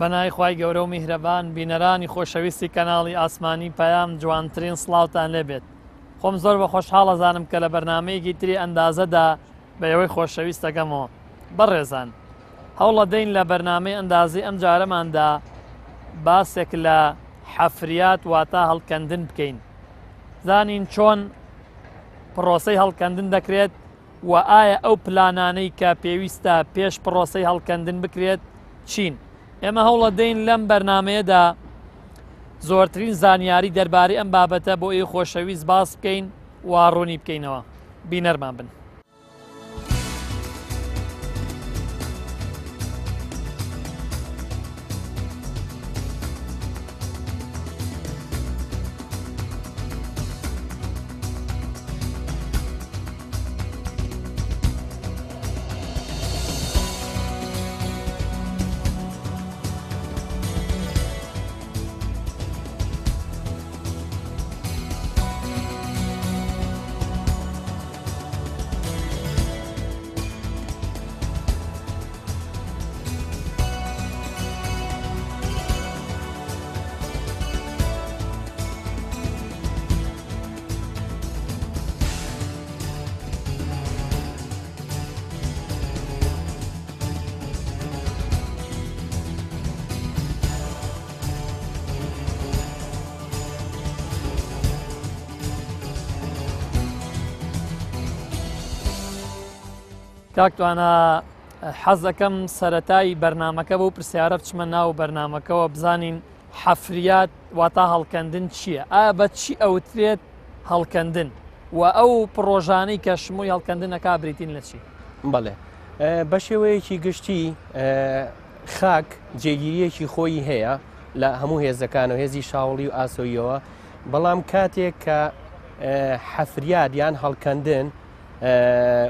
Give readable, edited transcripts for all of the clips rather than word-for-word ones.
بەنای خوای گەورە و میهرەبان بینەرانی خۆشەویستی کەناڵی ئاسمانی پەیام جوانترین سڵاوتان لێبێت. خۆم زۆر بە خۆشحاڵ ئەزانم کە لە بەرنامەیەکی تری ئەندازەدا بە ئێوەی خۆشەویست دەگەمەوە. بەڕێزان، هەوڵە دەین لە بەرنامەی ئەندازی ئەم جارەماندا باسێک لە حەفریات واتە هەڵکەندن بکەین. زانین چۆن پرۆسەی هەڵکەندن دەکرێت و ئایا ئەو پلانانەی کە پێویستە پێش پرۆسەی هەڵکەندن بکرێت چین. ئێمە هەوڵە دەین لەم بەرنمەیەدا زۆرترین زانیاری دەربارەی ئەم بابەتە بۆ ئێوە خۆشەویست باس بکەین و ڕوونی بکەینەوە. بینەرمان بن. کاکتوانە حەز دەکەم سەرەتای بەرنمەکە بۆ پرسیارە بچمە ناو بەرنمەکەەوە بزانین حەفریات واتە هەڵکەندن چییە؟ ئایا بە چی ئەوترێت هەڵکەندن و ئەو پرۆژانەی کە شمووی هەڵکەندنەکە بریتین لە چی؟ بەڵێ بە شێوەیەکی گشتی خاک جێگیریەکی خۆی هەیە لە هەموو هێزەکان و هێزی شاوڵی و ئاسۆیەوە، بەڵام کاتێک کە حەفریات یان هەڵکەندن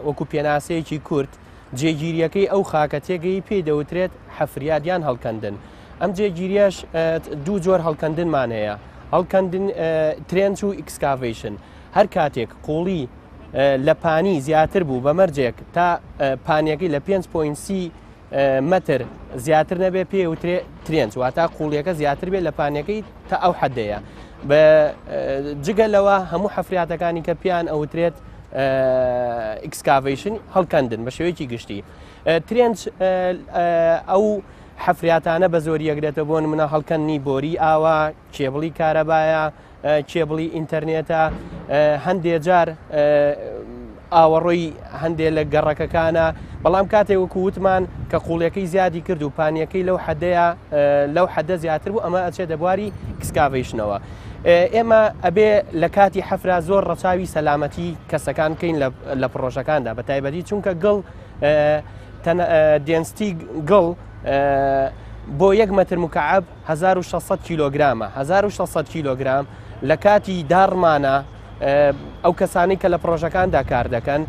وەکو پێناسەیەکی کورت جێگیریەکەی ئەو خاکە تێگەی پێی دەوترێت حەفریات یان هەڵکەندن. ئەم جێگیریەش دوو جۆر هەڵکەندنمان هەیە، هەڵکەندن ترێنچ و ئیکسکاڤیشن. هەر کاتێک قوڵی لە پانی زیاتر بوو بە مەرجێک تا پانیەکەی لە 5.30 مەتر زیاتر نەبێ پێوترێ ترێنچ، واتە قوڵیەکە زیاتر بێت لە پانیەکەی تا ئەو حەدەیە. بە جگە لەوە هەموو حەفریاتەکانی کە پیان ئەوترێت ئیکسکاڤیشن هەڵکەندن بە شێوەیەکی گشتی. ترێنچ ئەو حەفریاتانە بە زۆری یەکرێتە بۆ نمونە هەڵکەندنی بۆری ئاوا، کێبڵی کارەبایە، کێبڵی ئینتەرنێتە، هەندێک جار ئاوەڕۆی هەندێک لە گەڕەکەکانە. بەڵام کاتێک وەکو وتمان کە قوڵیەکەی زیادی کرد و پانیەکەی لەو حەدەیە لەو حەدە زیاتر بوو، ئەمە ئەچێت دەبواری ئیکسکاڤیشنەوە. ئێمە ئەبێ لە کاتی حەفرا زۆر ڕەچاوی سەلامەتی کەسەکان بکەین لە پرۆژەکاندا، بە تایبەتی چونکە گڵ دێنستی گڵ بۆ 1 مەتر مکعب 1600 کیلۆگرامە. 1600 کیلۆگرام لە کاتی داڕمانە ئەو کەسانی کە لە پرۆژەکاندا کار دەکەن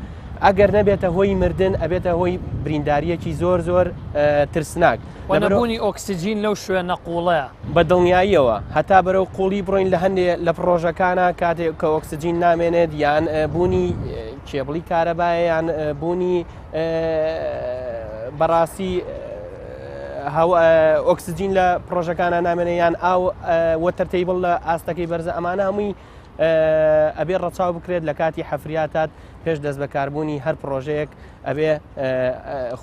ئەگەر نەبێتە هۆی مردن ئەبێتە هۆی برینداریەکی زۆر زۆر ترسناک. نەبوونی ئۆکسسیجین لەو شوێنە قوڵەیە بە دڵنیاییەوە هەتا بەرەو قوڵی بڕۆین لە هەندێک لە پرۆژەکانە کاتێک کە ئۆکسسیجین نامێنێت یان بوونی کێبڵی کارەبایە یان بوونی بەڕاستی ئۆکسسیجین لە پرۆژەکانە نامێنێ یان ئاو وەتەرتەیبڵ لە ئاستەکەی بەرزە، ئەمانە هەمووی ئەبێ ڕەچاو بکرێت لە کاتی حەفریاتات پێش دەست بەکاربوونی هەر پرۆژەیەک ئەبێ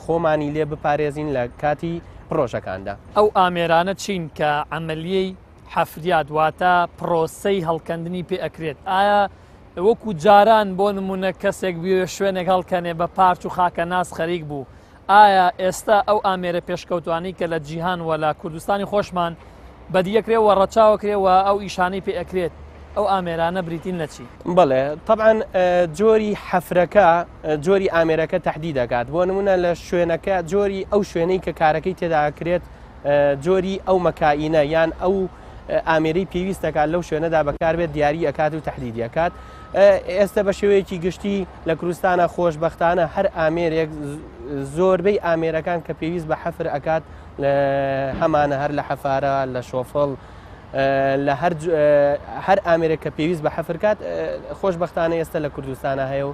خۆمانی لێ بپارێزین لە کاتی پرۆژەکاندا. ئەو ئامێرانە چین کە عەمەلیەی حەفریات واتە پرۆسەی هەڵکەندنی پێ ئەکرێت، ئایا وەکو جاران بۆ نمونە کەسێک بوێ شوێنێک هەڵکەنێ بە پارچ و خاکە ناس خەریک بوو، ئایا ئێستا ئەو ئامێرە پێشکەوتوانی کە لە جیهان و لە کوردستانی خۆشمان بەدیەکرێەوە ڕەچاوەکرێەوە ئەو ئیشانەی پێ ئەکرێت، ئەو ئامێرانە بریتین لە چی؟ بەڵێ طبعاً جۆری حەفرەکە جۆری ئامێرەکە تەحدید دەکات. بۆ نمونە لە شوێنەکە جۆری ئەو شوێنەی کە کارەکەی تێداکرێت جۆری ئەو مەکائینە یان ئەو ئامێرەی پێویستەکات لەو شوێنەدا بەکاربێت دیاری ئەکات و تەحدیدی ئەکات. ئێستا بە شێوەیەکی گشتی لە کوردستانە خۆشبەختانە هەر ئامێرێک زۆربەی ئامێرەکان کە پێویست بە حەفر ئەکات هەمانە هەر لە حەفارە لە شۆفڵ لە هەر ئامێرێک کە پێویست بە حەفرکات خۆشبەختانە ئێستا لە کوردستانە هەیە و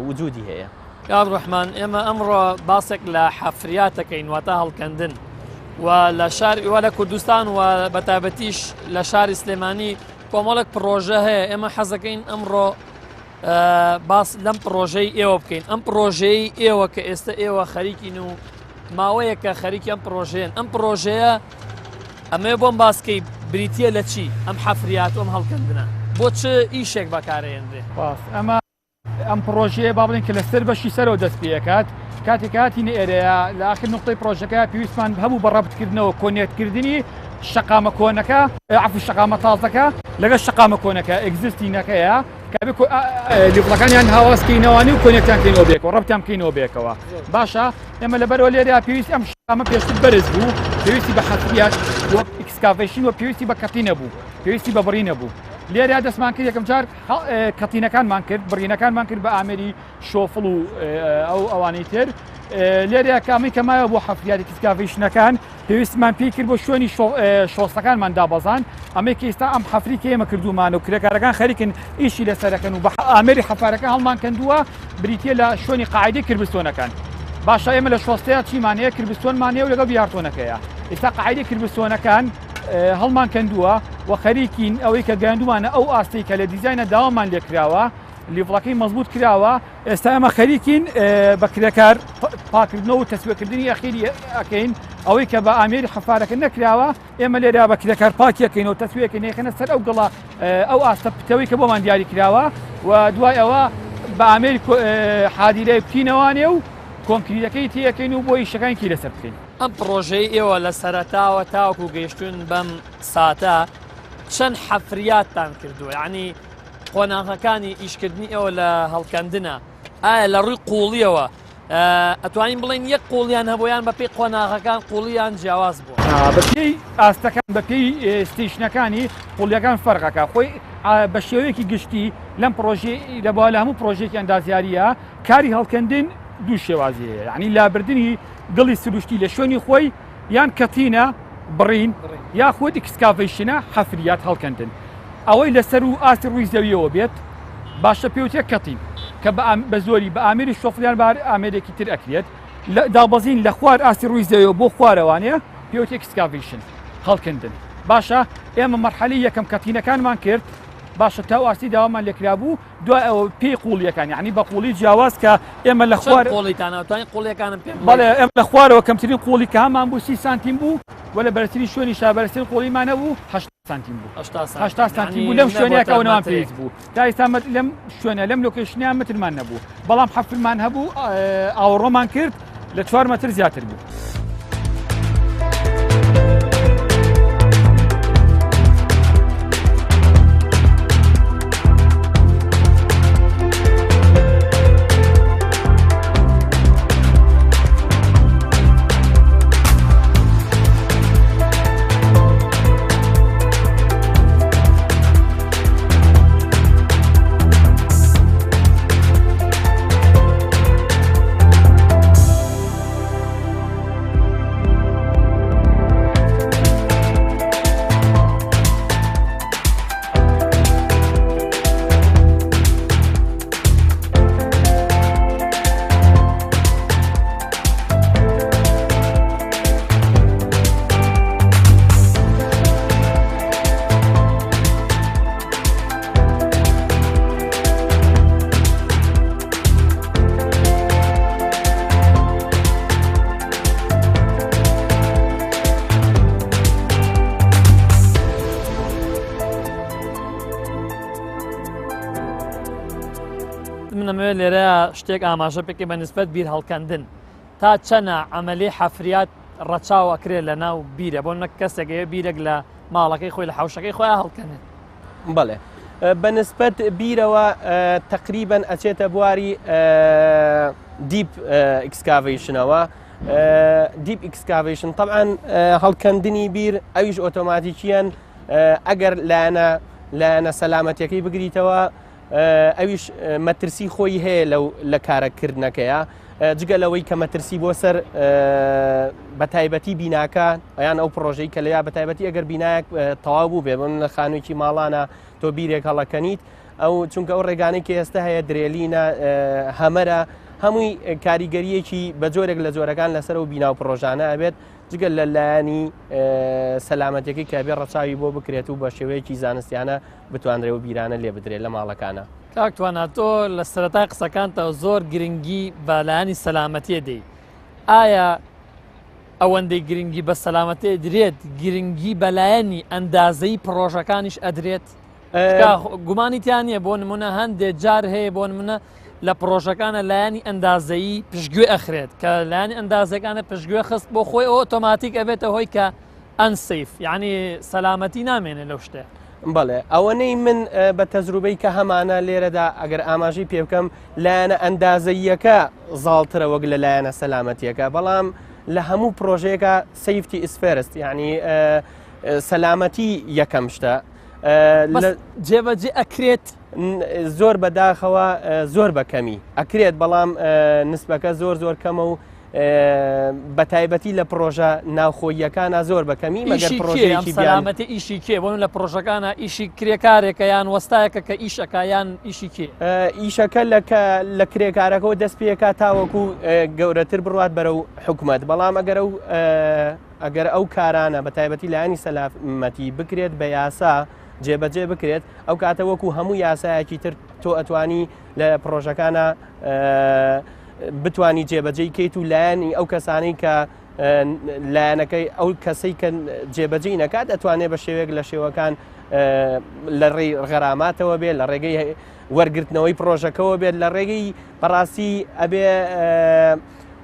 وجودی هەیە. کاک ڕەحمان، ئێمە ئەمڕۆ باسێک لە حەفریاتەکەین واتە هەڵکەندن. و لە شار ئێوە لە کوردستان و بەتابەتیش لە شاری سلێمانی کۆمەڵک پرۆژە هەیە ئێمە حەزەکەین ئەمڕۆ باس لەم پرۆژەی ئێوە بکەین ئەم پرۆژەی ئێوە کە ئێستا ئێوە خەریکین و ماوەیە کە خەریکی ئەم پرۆژەیەن ئەم پرۆژەیە ئەمێ بۆم باسکەی بریتە لە چی ئەم حەفریات و ئەم هەڵکردنە بۆ چ ئیشێک بەکارەهێنرێ ئەمە ئەم پرۆژەیە با بڵێن کە لەسەر بەشی سەرەوە دەست پێکات کاتێک هاتینە ئێرەیە لە ئاخر نقطەی پرۆژەکە پێویستمان هەموو بەڕەبتکردنەوە کۆنێتکردنی شقامە کۆنەکە عفو شقامە تازەکە لەگەڵ شقامە کۆنەکە ئەگزیستینەکەیە لیڤڵەکانیان هاواسکەینەوەوانی و کۆنێکتان کەینەوە بێکەوە ڕەبتان بکەینەوە بێکەوە باشە ئێمە لەبەرەوە لێرە پێویست ئەم شقامە پێشتر بەرز بوو پێویستی بە حەفریات ئیکسکاڤیشن و پێویستی بە کەتی نەبوو پێویستی بە بڕی نەبوو لێرە دەستمان کرد یەکەم جار کەتینەکانمان کرد بڕینەکانمان کرد بە ئامێری شۆفڵ و ئەو ئەوانەی تر لێرە کامی کەمایە بۆ حەفریاتی ئیکسکاڤیشنەکان پێویستمان پێی کرد بۆ شوێنی شۆستەکانمان دابەزان ئەمەی کە ئێستا ئەم حەفری کە ئێمە کردومانە و کرێکارەکان خەریکن ئیشی لەسەرەکەن و بە ئامێری حەفارەکە هەڵمان کەندووە بریتە لە شوێنی قاعدەی کربستۆنەکان باشە ئێمە لە شۆستەیە چیمانەیە کربستۆنمانەیە و لەگەڵ بیارتۆنەکەیە ئێستا قاعدەی کربستۆنەکان هەڵمان کەندووە و خەریکین ئەوەی کە گەاندومانە ئەو ئاستی کە لە دیزاینە داوامان لێکراوە لیڤڵەکەی مەزبوط کراوە ئێستا ئەمە خەریکین بە کرێکار پاکردنەوە و تەسوێکردنی ئەخیری ئەکەین ئەوەی کە بە ئامێری حەفارەکە نەکراوە ئێمە لێرا بە کرێکار پاکیەکەینەوە تەسوێکەکەین یەکەنە سەر ئەو گەڵا ئەو ئاستە پتەوەی کە بۆمان دیاری کراوە و دوای ئەوە بە ئامێری حادیرەی بکینەوانێ و کۆنکریتەکەی تێەکەین و بۆی شەکانکی لەسەر بکەین ئەم پرۆژەی ئێوە لە سەرەتاوە تاوەکو گەیشتون بەم ساتە چەند حەفریاتتان کردووە یعنی قۆناغەکانی ئیشکردنی ئێوە لە هەڵکەندنە ئایا لە ڕووی قوڵیەوە ئەتوانین بڵێن یەک قوڵیان هەبوویان بەپێی قۆناغەکان قوڵیان جیاواز بووە بەپێی ئاستەکان بەپێی ستیشنەکانی قوڵیەکان فەرقەکە خۆی بە شێوەیەکی گشتی لەم پرۆژێ لەبا لە هەموو پرۆژێکی ئەندازیاریە کاری هەڵکەندن دوو شێوازیەیە یعنی لابردنی گڵی سروشتی لە شوێنی خۆی یان کەتینە بڕین یاخود ئیکسکاڤیشنە حەفریات هەڵکەندن ئەوەی لەسەر و ئاستی ڕووی زەویەوە بێت باشە پێوتێک کەتین کە بە زۆری بە ئامێری شۆفلیان بار ئامێرێکی تر ئەکرێت دابەزین لە خوار ئاستی ڕووی زەویەوە بۆ خوارەوانەیە پێوتێک ئیکسکاڤیشن هەڵکەندن باشە ئێمە مەرحەلەی یەکەم کەتینەکانمان کرد باشە تا ئاستی داوامان لێکرا بوو دوای ئەوە پێی قوڵیەکان یعنی بە قوڵی جیاواز کە ئێمە لە خوار قوڵیتانەوەتوانین قوڵیەکانم پێ بەڵێ ئەم لە خوارەوە کەمترین قوڵی کە هەمان بوو 30 سانتیم بوو و لە بەرزترین شوێنی شابەرزترین قوڵیمانە بوو 8 سانتیم بوو 8 سانتیم بوو لەم شوێنەکەونەوان پێویست بوو تا ئێستا لەم شوێنە لەم لۆکیشنیان مترمان نەبوو بەڵام حەفرمان هەبوو ئاوەڕۆمان کرد لە 4 مەتر زیاتر بوو. منەمەوێت لێرە شتێک ئاماژە پێکی بە نسبەت بیر هەڵکەندن تا چەنە ئەمەلی حەفریات ڕەچاوەکرێت لە ناو بیرە بۆ نەک کەسێکەیە بیرێک لە ماڵەکەی خۆی لە حوشەکەی خۆیان هەڵکەنێت بەڵێ بەنسبەت بیرەوە تقریبا ئەچێتە بواری دیپ ئیکسکاڤیشنەوە دیپ ئیکسکاڤیشن طبعاً هەڵکەندنی بیر ئەویش ئۆتۆماتیکیان ئەگەر لایەنە سەلامەتیەکەی بگریتەوە ئەویش مەترسی خۆی هەیە لە کارەکردنەکەیە جگە لەوەی کە مەترسی بۆ سەر بە تایبەتی بیناکە ئەیان ئەو پرۆژەی کە لەیا بە تایبەتی ئەگەر بینایەک تەواو بوو بێ بن لە خانوویکی ماڵانە تۆ بیرێک هەڵەکەنیت ئەو چونکە ئەو ڕێگانەی کە ئێستا هەیە درێلینە هەمەرە هەمووی کاریگەریەکی بە جۆرێک لە جۆرەکان لەسەر و بینا و پرۆژانە ئەبێت جگەل لە لایەنی سەلامەتیەکەی کابێ ڕەچاوی بۆ بکرێت و بە شێوەیەکی زانستیانە بتوانرێ و بیرانە لێ بدرێت لە ماڵەکانە. کاکتوانە تۆ لە سەرەتای قسەکانتەوە زۆر گرنگی بە لایەنی سەلامەتیە دەی. ئایا ئەوەندەی گرنگی بە سەلامەتێ درێت گرنگی بەلایەنی ئەندازەی پرۆژەکانیش ئەدرێت؟ گومانیتیان نیە بۆ نمونە هەندێک جار هەیە بۆ نمونە لە پرۆژەکانە لایەنی ئەندازایی پشتگوێ ئەخرێت کە لایەنی ئەندازەکانە پشتگوێ خست بۆ خۆی ئەو ئۆتۆماتیک ئەبێتە هۆی کە ئەنسەیف یعنی سەلامەتی نامێنێت لەو شتێ. بەڵێ ئەوەنەی من بە تەجروبەی کە هەمانە لێرەدا ئەگەر ئاماژەی پێ بکەم لایەنە ئەندازەیەکە زاڵترە وەک لە لایەنە سەلامەتیەکە بەڵام لە هەموو پرۆژەیەکە سەیفتی ئیسفێرست یعنی سەلامەتی یەکەم شتە جێبەجێ ئەکرێت زۆر بەداخەوە زۆر بەکەمی ئەکرێت بەڵام نسبەکە زۆر کەمە و بە تایبەتی لە پرۆژە ناوخۆییەکانە زۆر بەکەمی مەگەر پرۆژەیەکی سەلامەتی ئیشی کێ بۆن لە پرۆژەکانە ئیشی کرێکارێکە یان وەستایەکە کە ئیشەکە یان ئیشی کێ ئیشەکە لە کرێکارەکەەوە دەست پێکا تاوەکو گەورەتر بڕات بەرەو حکوومەت بەڵام ئەگەر ئەو کارانە بە تایبەتی لایەنی سەلامەتی بکرێت بە یاسا جێبەجێ بکرێت ئەو کاتە وەکو هەموو یاسایەکی تر تۆ ئەتوانی لە پرۆژەکانە بتانی جێبەجێی کەیت و لایەنی ئەو کەسانەی کە لایەنەکەی ئەو کەسەی کە جێبەجێی نەکات ئەتوانێت بە شێوەیەک لە شێوەکان لە ڕێی غەراماتەوە بێت لە ڕێگەی وەرگرتنەوەی پرۆژەکەەوە بێت لە ڕێگەی بەڕاستی ئەبێ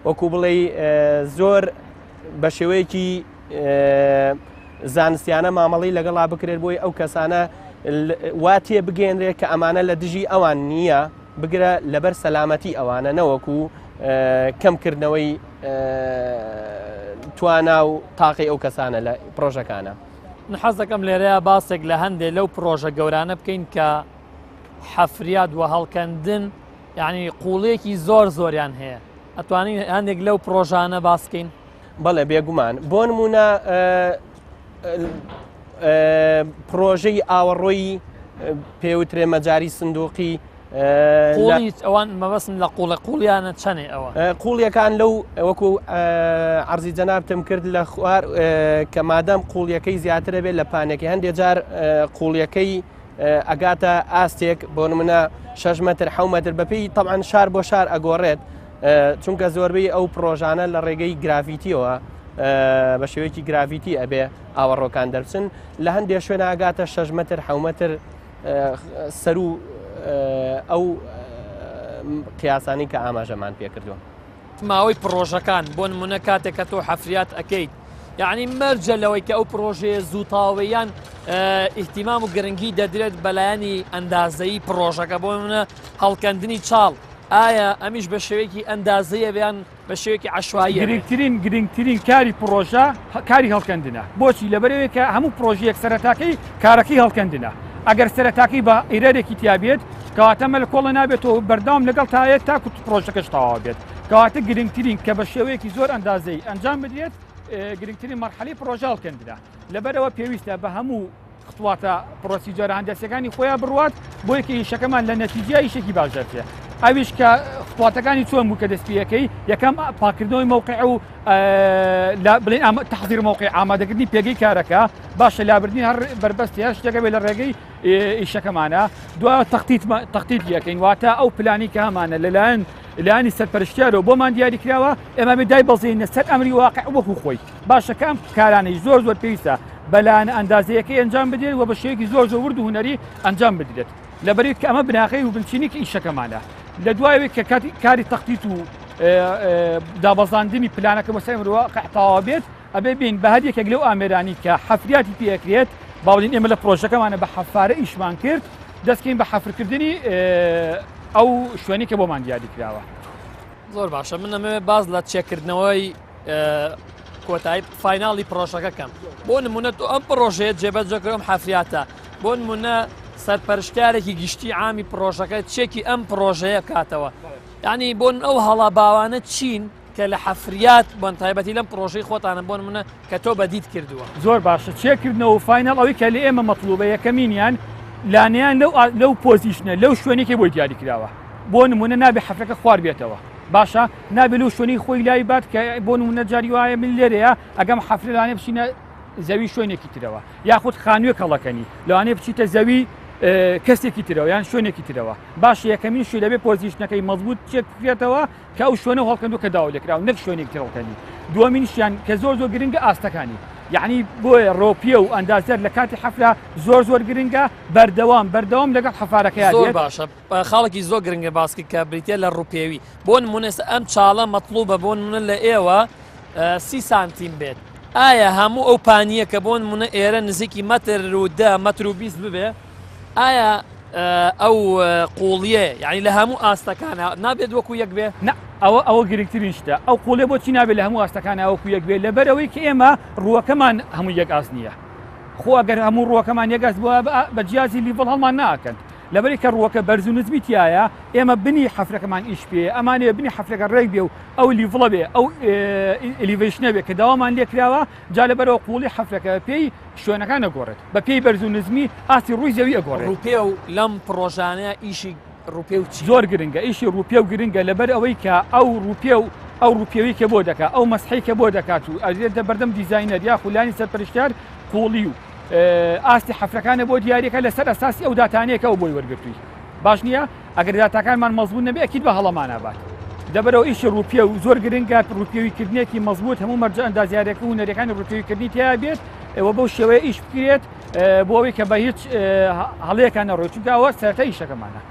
وەکو بڵێ زۆر بە شێوەیەکی زانستیانە مامەڵی لەگەڵا بکرێت بۆی ئەو کەسانە واتێ بگەێنرێت کە ئەمانە لە دژی ئەوان نییە بگرە لەبەر سەلامەتی ئەوانە نەوەکو کەمکردنەوەی توانا و تاقی ئەو کەسانە لە پرۆژەکانە. حەز دەکەم لێرەیە باسێک لە هەندێک لەو پرۆژە گەورانە بکەین کە حەفریات وە هەڵکەندن یعنی قوڵەیەکی زۆریان هەیە ئەتوانین هەندێک لەو پرۆژانە باسکەین؟ بەڵێ بێگومان بۆ نمونە پرۆژەی ئاوەڕۆی پێوترێ مەجاری سندوقی ئەوان مەبەستم لە قوڵیانە چەنێ ئەوە قوڵیەکان لەو وەکو عەرزی جەنابتم کرد لە خوار کە مادەم قوڵیەکەی زیاترە بێت لە پانێکی هەندێک جار قوڵیەکەی ئەگاتە ئاستێک بۆ نمونە 6 مەتر 7 مەتر بەپێی تەبعاً شار بۆ شار ئەگۆڕێت چونکە زۆربەی ئەو پرۆژانە لە ڕێگەی گرافیتیەوە بە شێوەیەکی گرافیتی ئەبێ ئاوەڕۆکان دەرچن لە هەندێک شوێنە ئاگاتە 6 مەتر 7 مەتر سەر و ئەو قیاسانی کە ئاماژەمان پێکردووە. ماوەی پرۆژەکان بۆ نمونە کاتێک کە تۆ حەفریات ئەەکەیت یعنی مەرجە لەوەی کە ئەو پرۆژەیە زووتاوەیان ئیحتیمام و گرنگی دەدرێت بەلایەنی ئەندازەیی پرۆژەکە بۆ منە هەڵکەندنی چاڵ ئایا ئەمیش بە شێوەیەکی ئەندازەیە بیان بە شێوەیەکی عەشواییە؟ گرنگترین کاری پرۆژە کاری هەڵکەندنە بۆچی لەبەرەوەی کە هەموو پرۆژەیەک سەرەتاکەی کارەکەی هەڵکەندنە ئەگەر سەرەتاکەی بە ئیرەرێکی تیابێت کەواتەمە لە کۆڵە نابێتەوە بەردەوام لەگەڵ تایەت تاکو پرۆژەکەش تەواو بێت کەواتە گرنگترین کە بە شێوەیەکی زۆر ئەندازەی ئەنجام بدرێت گرنگترین مەرحەلەی پرۆژە هەڵکەندنە لەبەرەوە پێویستە بە هەموو خطواتە پرۆسیجۆرە هەندێسەکانی خۆیان بڕوات بۆ یەکە ئیشەکەمان لە نەتیجە ئیشێکی باشتر بێت ئەویش کە خطواتەکانی چۆن بوو کە دەستپێەکەی یەکەم پاکردنەوەی موقع و بڵێن تەحضیر موقع ئامادەکردنی پێگەی کارەکە باشە لابردنی هەر بربەستی هەر شتێکە بێت لە ڕێگەی ئیشەکەمانە دوای تەختیت یەکەین واتە ئەو پلانی کە هەمانە لەلایەن لایەنی سەرپەرشتیارەوە بۆمان دیاری کراوە ئێمە بێدای بەڵزێنە سەر ئەمری واقع وەکو خۆی باشەکەم کارانەی زۆر پێویستە بەلایەنە ئەندازەیەکەی ئەنجام بدرێت و بە شێوەیەکی زۆر ورد و هونەری ئەنجام بدرێت لەبەرێت کە ئەمە بناغی و بنچینێکی ئیشەکەمانە لە دوایەوەی کە کاری تەختیت و دابەزاندنی پلانەکە بە سەر واقع تەواو بێت ئەبێ بین بە هەر یەکێک لەو ئامێرانی کە حەفریاتی پێکرێت باوەڵین ئێمە لە پرۆژەکەمانە بە حەفارە ئیشمان کرد دەستکەین بە حەفرکردنی ئەو شوێنی کە بۆمان دیاری کراوە. زۆر باشە من ئەمەوێ باز لە چێکردنەوەی کۆتایی فایناڵی پرۆژەکەکەم بۆ نمونە تۆ ئەم پرۆژەیە جێبەجێکرم حەفریاتە بۆ نمونە سەرپەرشتارێکی گشتی عامی پرۆژەکە چێکی ئەم پرۆژەیە کاتەوە یعنی بۆن ئەو هەڵا باوانە چین کە لە حەفریات بۆن تایبەتی لەم پرۆژەی خۆتانە بۆ نمونە کە تۆ بەدیت کردووە. زۆر باشە چێکردنەوە فایناڵ ئەوەی کە لە ئێمە مەطلوبە یەکەمینیان لانەیان لەو پۆزیشنە لەو شوێنێکی بۆی دیاری کراوە بۆ نمونە نابێ حەفرەکە خوار بێتەوە باشە نابێت و شوێنی خۆی لای بات کە بۆ نمونە جاری وایە من لێرەیە ئەگەم حەفرەلانێ بچینە زەوی شوێنێکی ترەوە یاخود خانووی کەڵەکەنی لەوانێ بچیتە زەوی کەسێکی ترەوە یان شوێنێکی ترەوە باش یەکەمین شوێ لەبێ پۆزیشنەکەی مەزبوط چێتێتەوە کە ئەو شوێنە هەڵکەندو کە داوا لێکرا و نەک شوێنێکی ترەوەکەنی دووەمینشیان کە زۆر گرنگە ئاستەکانی یعنی بۆیە ڕۆپیە و ئەندازەر لە کاتی حەفرا زۆر گرنگە بەردەوام لەگەڵ حەفارەکە زۆر باشە خاڵێکی زۆر گرنگە باسکی کە بریتە لە ڕوپێوی بۆ نمونێ ئەم چاڵە مەطلوبە بۆ نمونە لە ئێوە 30 سانتیم بێت ئایا هەموو ئەو پانیە کە بۆ نمونە ئێرە نزیکی مەتر و 10 مەتر و 20 ببێ ئایا ئەو قوڵیە یعنی لە هەموو ئاستەکانە نابێت وەکو یەک بێ ئەوە گرنگترین شتە ئەو قوڵێ بۆچی نابێت لە هەموو ئاستەکانە وەکو یەک بێت لەبەرەوەی کە ئێمە ڕووەکەمان هەموو یەک ئاست نییە خۆ ئەگەر هەموو ڕووەکەمان یەگەست بووە بە جیازی لیڤڵ هەڵمان ناکەن لەبەری کە ڕووەکە بەرز و نزمیتیایە ئێمە بنی حەفرەکەمان ئیش پێ ئەمانەیە بنی حەفرەکە ڕێک بێ و ئەو لیڤڵە بێ ئەو ئلیڤیشنە بێ کە داوامان لێکراوە جا لەبەرەوە قوڵی حەفرەکە پێی شوێنەکان ئەگۆڕێت بە پێی بەرز و نزمی ئاستی ڕووی زەوی ئەگۆڕێت ڕوپێ و لەم پرۆژانەیە ئیشی ڕوپێ و زۆر گرنگە ئیشی ڕوپێ و گرنگە لەبەر ئەوەی کە ئەو ڕوپێوی کە بۆ دەکات ئەو مەسحەی کە بۆ دەکات و ئەدێتە بەردەم دیزاینەر یا خولانی سەرپەرشتیار قوڵی و ئاستی حەفرەکانە بۆ دیارەکە لەسەر ئەساسی ئەو داتانەیە ئەو بۆی وەرگرتووی باش نییە ئەگەر داتاکانمان مەزبوط نەبێ ئەکید بە هەڵەمان نابات دەبەرەوە ئیشی ڕوپێ و زۆر گرنگە ڕوپێویکردنێکی مەزبوط هەموو مەرجە ئەندازیارەکە و نەریەکانی ڕوپێویکردنی تیا بێت ئەوە بەو شێوەیە ئیش بکرێت بۆ ئەوەی کە بە هیچ هەڵەیەکان نەڕۆی چونکە ئەوە سەرەتای ئیشەکەمانە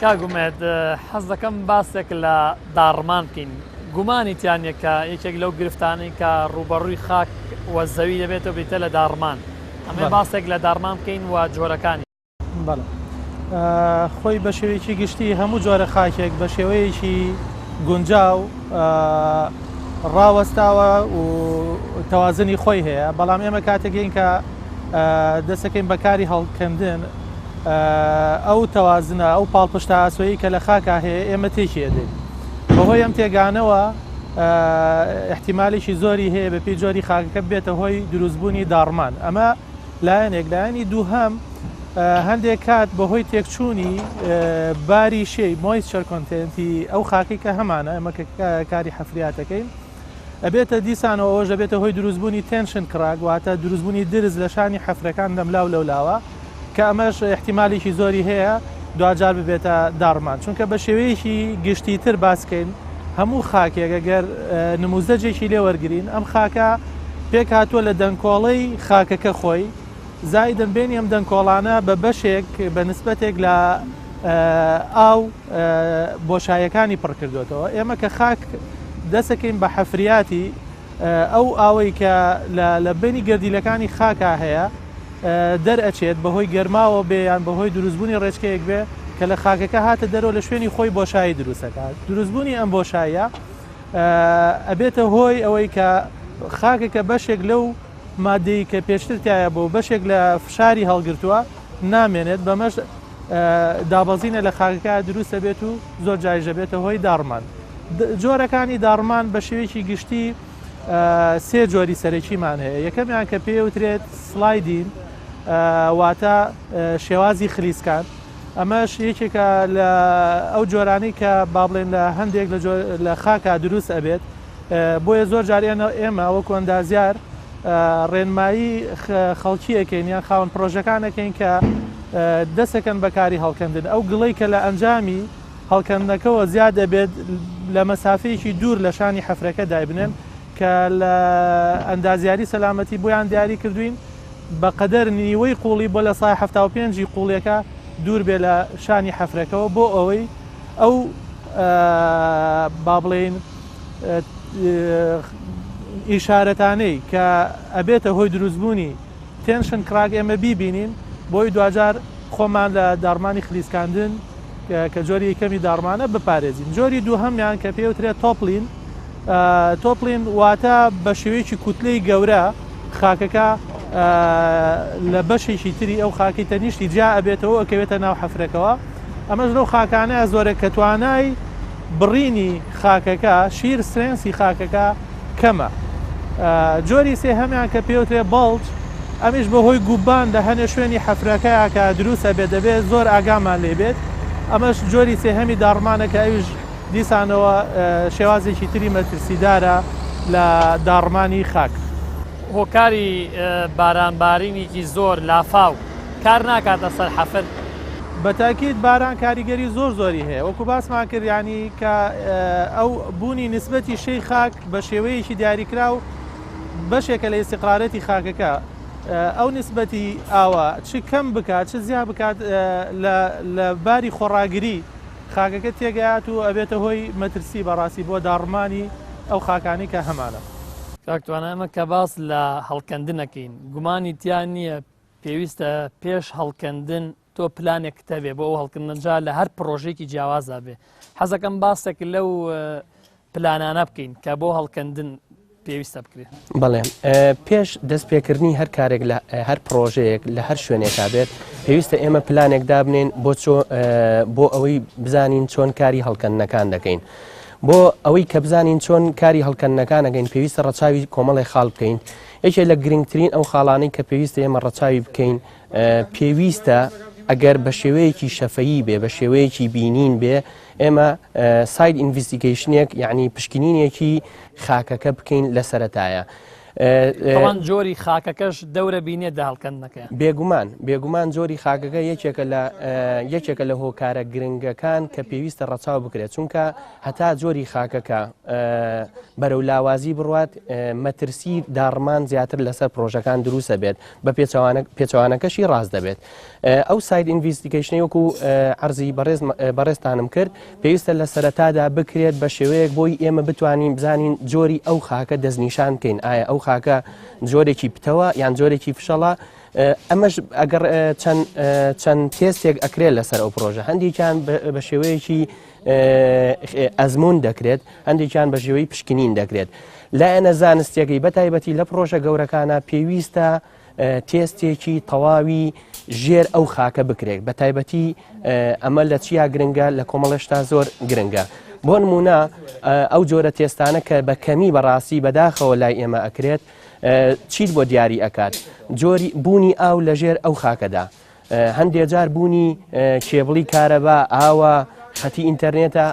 کاگومێت حەز دەکەم باسێک لە داڕمان بکەین گومانی تیانە کە یەکێک لەو گرفتانەی کە ڕوبەڕووی خاک وە زەوی دەبێتەوە بێتە لە داڕمان ئەمێ باسێک لە داڕمان بکەین و جۆرەکانی بەڵێ خۆی بە شێوەیەکی گشتی هەموو جۆرە خاکێک بە شێوەیەکی گونجاو ڕاوەستاوە و تەوازنی خۆی هەیە بەڵام ئێمە کاتێکین کە دەسەکەین بەکاری هەڵکەندن ئەو تەوازنە ئەو پاڵپشتە ئاسۆیی کە لە خاکە هەیە ئێمە تێکی ئەدەین بەهۆی ئەم تێگانەوە احتیمالیشی زۆری هەیە بە پێی جۆری خاکەکە بێتە هۆی دروستبوونی داڕمان ئەمە لایەنێک لایەنی دووهەم هەندێک کات بەهۆی تێکچوونی باری شەی مۆیسچەر کۆنتێنتی ئەو خاکی کە هەمانە ئەمە کاری حەفریاتەکەین ئەبێتە دیسانەوە ئەوژە بێتە هۆی دروستبوونی تێنشن کراک واتە دروستبوونی درز لە شانی حەفرەکان دەملاو لەولاوە کە ئەمەش احتیمالیشی زۆری هەیە دوجار ببێتە داڕمان چونکە بە شێوەیەکی گشتی تر باسکەین هەموو خاکێک ئەگەر نموزەجێکی لێ وەرگین ئەم خاکە پێک هاتووە لە دەنگکۆڵەی خاکەکە خۆی زایدن بینی ئەم دەنگکۆڵانە بە بەشێک بە نسبەتێک لە ئاو بۆشایەکانی پڕ کردوێتەوە ئێمە کە خاک دەسەکەین بە حەفریاتی ئەو ئاوەی کە لە بینی گەردیلەکانی خاکە هەیە دەرئەچێت بەهۆی گەرماوە بێ یان بەهۆی دروستبوونی ڕێچکەیەک بێ کە لە خاکەکە هاتە دەرەوە لە شوێنی خۆی بۆشایی دروستەکات دروستبوونی ئەم بۆشایە ئەبێتە هۆی ئەوەی کە خاکەکە بەشێک لەو مادەی کە پێشتر تایە بۆ بەشێک لە فشاری هەڵگرتووە نامێنێت بەمەش دابەزینە لە خاکەکە دروستە بێت و زۆر جایژە بێتە هۆی داڕمان جۆرەکانی داڕمان بە شێوەیەکی گشتی سێ جۆری سەرەکیمان هەیە یەکەمیان کە پێوترێت سلایدین واتە شێوازی خلیسکان ئەمەش یەکێکە لە ئەو جۆرانەی کە با بڵێن لە هەندێک لە خاکە دروست ئەبێت بۆیە زۆر جاریانە ئێمە وەکو ئەندازیار ڕێنمایی خەڵکیەکەین یان خاوەن پرۆژەکانەکەین کە دەسەکەن بەکاری هەڵکەندن ئەو گڵەی کە لە ئەنجامی هەڵکەندنەکەەوە زیاد دەبێت لە مەسافەیەکی دوور لە شانی حەفرەکە دایبنێن کە لە ئەندازیاری سەلامەتی بۆیان دیاری کردوین بەقەدەر نیوەی قوڵی بۆ لە سای 75 قوڵیەکە دوور بێ لە شانی حەفرەکەەوە بۆ ئەوەی ئەو با بڵێن ئیشارەتانەی کە ئەبێتە هۆی دروستبوونی تێنشن کراک ئێمە بیبینین بۆی دوجار خۆمان لە داڕمانی خلیسکاندن کە جۆری یەکەمی داڕمانە بپارێزین. جۆری دووهەمیان کە پێوترێت تۆپلین تۆپلین واتە بە شێوەیەکی کوتلەی گەورە خاکەکە لە بەشێکی تری ئەو خاکی تەنیشتی جا ئەبێتەوە ئەکەوێتە ناو حەفرەکەەوە ئەمەش لەو خاکانەیە زۆرە کە توانای بڕینی خاکەکە شیر سرێنسی خاکەکە کەمە. جۆری سێ هەمیان کە پێوترێ بەڵج ئەمیش بەهۆی گوبان لە هەنێ شوێنی حەفرەکەیە کە دروستە بێت دەبێت زۆر ئاگامان لێبێت ئەمەش جۆری سێهەمی داڕمانە کە ئەویش دیسانەوە شێوازێکی تری مەترسیدارە لە داڕمانی خاک. هۆکاری بارانبارینێکی زۆر لافاو کار ناکاتە سەر حەفر. بەتاکیت باران کاریگەری زۆری هەیە وەکو باسمان کرد ینی کە ئەو بوونی نسبەتی شەی خاک بە شێوەیەکی دیاریکرا و بەشێکە لە ئیستیقرارەتی خاکەکە ئەو نسبەتی ئاوە چ کەم بکات چ زیاد بکات لە باری خۆڕاگری خاکەکە تێگەات و ئەبێتە هۆی مەترسی بەڕاستی بۆ داڕمانی ئەو خاکانی کە هەمانە. کاکتوانە ئەمە کە باس لە هەڵکەندنەکەین گومانی تیان نییە پێویستە پێش هەڵکەندن تۆ پلانێک کتەبێ بۆ ئەو هەڵکردنجا لە هەر پرۆژێکی جیاوازا بێ. حەزەکەم باسێک لەو پلانانە بکەین کە بۆ هەڵکەندن پێویستە بکرێت. بەڵێ پێش دەست پێکردنی هەر کارێک لە هەر پرۆژەیەک لە هەر شوێنێکا بێت پێویستە ئێمە پلانێک دابنێن بۆ ئەوەی بزانین چۆن کاری هەڵکەندنەکان دەکەین. بۆ ئەوەی کە بزانین چۆن کاری هەڵکەندنەکان دەگەین پێویستە ڕەچاوی کۆمەڵی خاڵ بکەین. یەکێ لە گرنگترین ئەو خاڵانەی کە پێویستە ئێمە ڕەچاوی بکەین پێویستە ئەگەر بە شێوەیەکی شەفەیی بێ بە شێوەیەکی بینین بێ ئێمە ساید ئینڤستیگەیشنێک یعنی پشکنینێکی خاکەکە بکەین لە سەرەتایە. ئەوان جۆری خاکەکەش دەورە بینێت دا هەڵکەندنەکە. بێگومان جۆری خاکەکە یەکێکە لە هۆکارە گرنگەکان کە پێویستە ڕەچاو بکرێت چونکە هەتا جۆری خاکەکە بەرەو لاوازی بڕوات مەترسی داڕمان زیاتر لەسەر پرۆژەکان دروستە بێت بە پێچەوانەکەشی ڕاست دەبێت. ئەو ساید ئینڤستیگەیشنی وەکو عەرزی بەڕێزتانم کرد پێویستە لە سەرەتادا بکرێت بە شێوەیەک بۆی ئێمە بتوانین بزانین جۆری ئەو خاکە دەستنیشان بکەین ئایا ئەو خاکە جۆرێکی پتەوە یان جۆرێکی فشەڵە. ئەمەش ئەگەر چەند تێستێک ئەکرێت لەسەر ئەو پرۆژە هەندێکیان بە شێوەیەکی ئەزمون دەکرێت هەندێکیان بە شێوەی پشکنین دەکرێت. لایەنە زانستیەکەی بەتایبەتی لە پرۆژە گەورەکانە پێویستە تێستێکی تەواوی ژێر ئەو خاکە بکرێت بە تایبەتی ئەمە لە چیا گرنگە لە کۆمەڵشتا زۆر گرنگە. بۆ نمونە ئەو جۆرە تێستانە کە بە کەمی بەڕاستی بەداخەوە لای ئێمە ئەکرێت چیت بۆ دیاری ئەکات جۆری بوونی ئاو لە ژێر ئەو خاکەدا هەندێک جار بوونی کێبڵی کارەبا ئاوە خەتی ئینتەرنێتە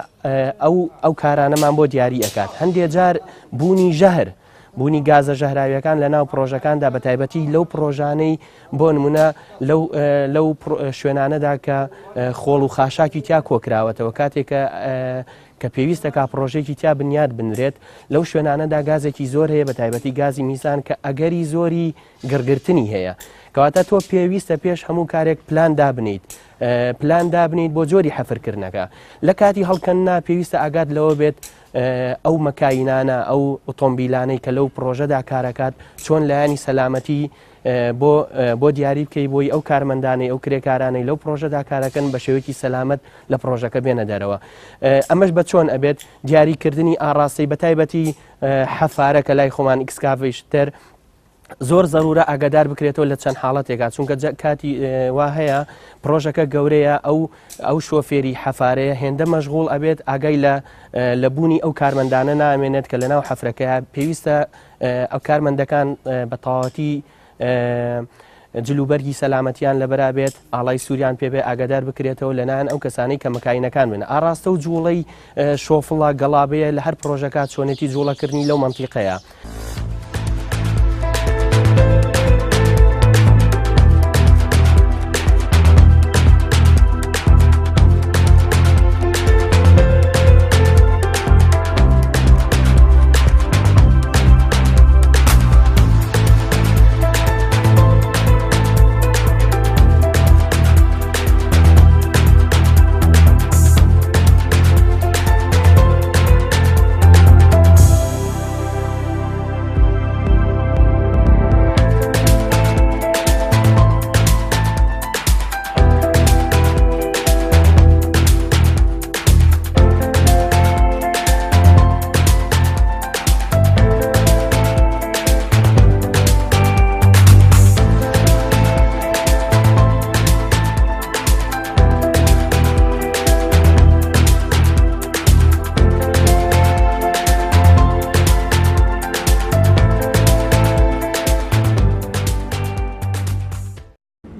ئەو کارانەمان بۆ دیاری ئەکات هەندێک جار بوونی ژەهر بوونی گازە ژەهراویەکان لە ناو پرۆژەکاندا بە تایبەتی لەو پرۆژانەی بۆ نمونە لەو شوێنانەدا کە خۆڵ و خاشاکی تیا کۆکراوەتەوە کاتێکە کە پێویستە کا پرۆژێکی تیا بنیاد بنرێت لەو شوێنانەدا گازێکی زۆر هەیە بە تایبەتی گازی میزان کە ئەگەری زۆری گرگرتنی هەیە کەواتە تۆ پێویستە پێش هەموو کارێک پلان دابنیت پلان دابنیت بۆ جۆری حەفرکردنەکە لە کاتی هەڵکەندنا پێویستە ئاگات لەوە بێت ئەو مەکاینانە ئەو ئۆتۆمبیلانەی کە لەو پرۆژەدا کارەکات چۆن لایانی سەلامەتی بۆ دیاری بکەی بۆی ئەو کارمەندانەی ئەو کرێکارانەی لەو پرۆژەدا کارەکەن بە شێوەیەکی سەلامەت لە پرۆژەکە بێنە دەرەوە ئەمەش بە چۆن ئەبێت دیاریکردنی ئاڕاستی بە تایبەتی حەفارە کە لای خۆمان ئیکسکاڤیشتر زۆر زەرورە ئاگادار بکرێتەوە لە چەند حاڵەتێکات چونکە کاتی وا هەیە پرۆژەکە گەورەیە ئەو شۆفێری حەفارەیە هێندە مەشغوڵ ئەبێت ئاگای لە بوونی ئەو کارمەندانە نامێنێت کە لە ناو حەفرەکەیە پێویستە ئەو کارمەندەکان بە تەواوەتی جلوبەرگی سەلامەتیان لەبەرا بێت ئاڵای سووریان پێبێ ئاگادار بکرێتەوە لەنایەن ئەو کەسانەی کە مەکاینەکان بنە ئاڕاستە و جوڵەی شۆفڵە گەڵابەیە لە هەر پرۆژەکات چۆنێتی جوڵەکردنی لەو مەنتیقەیە.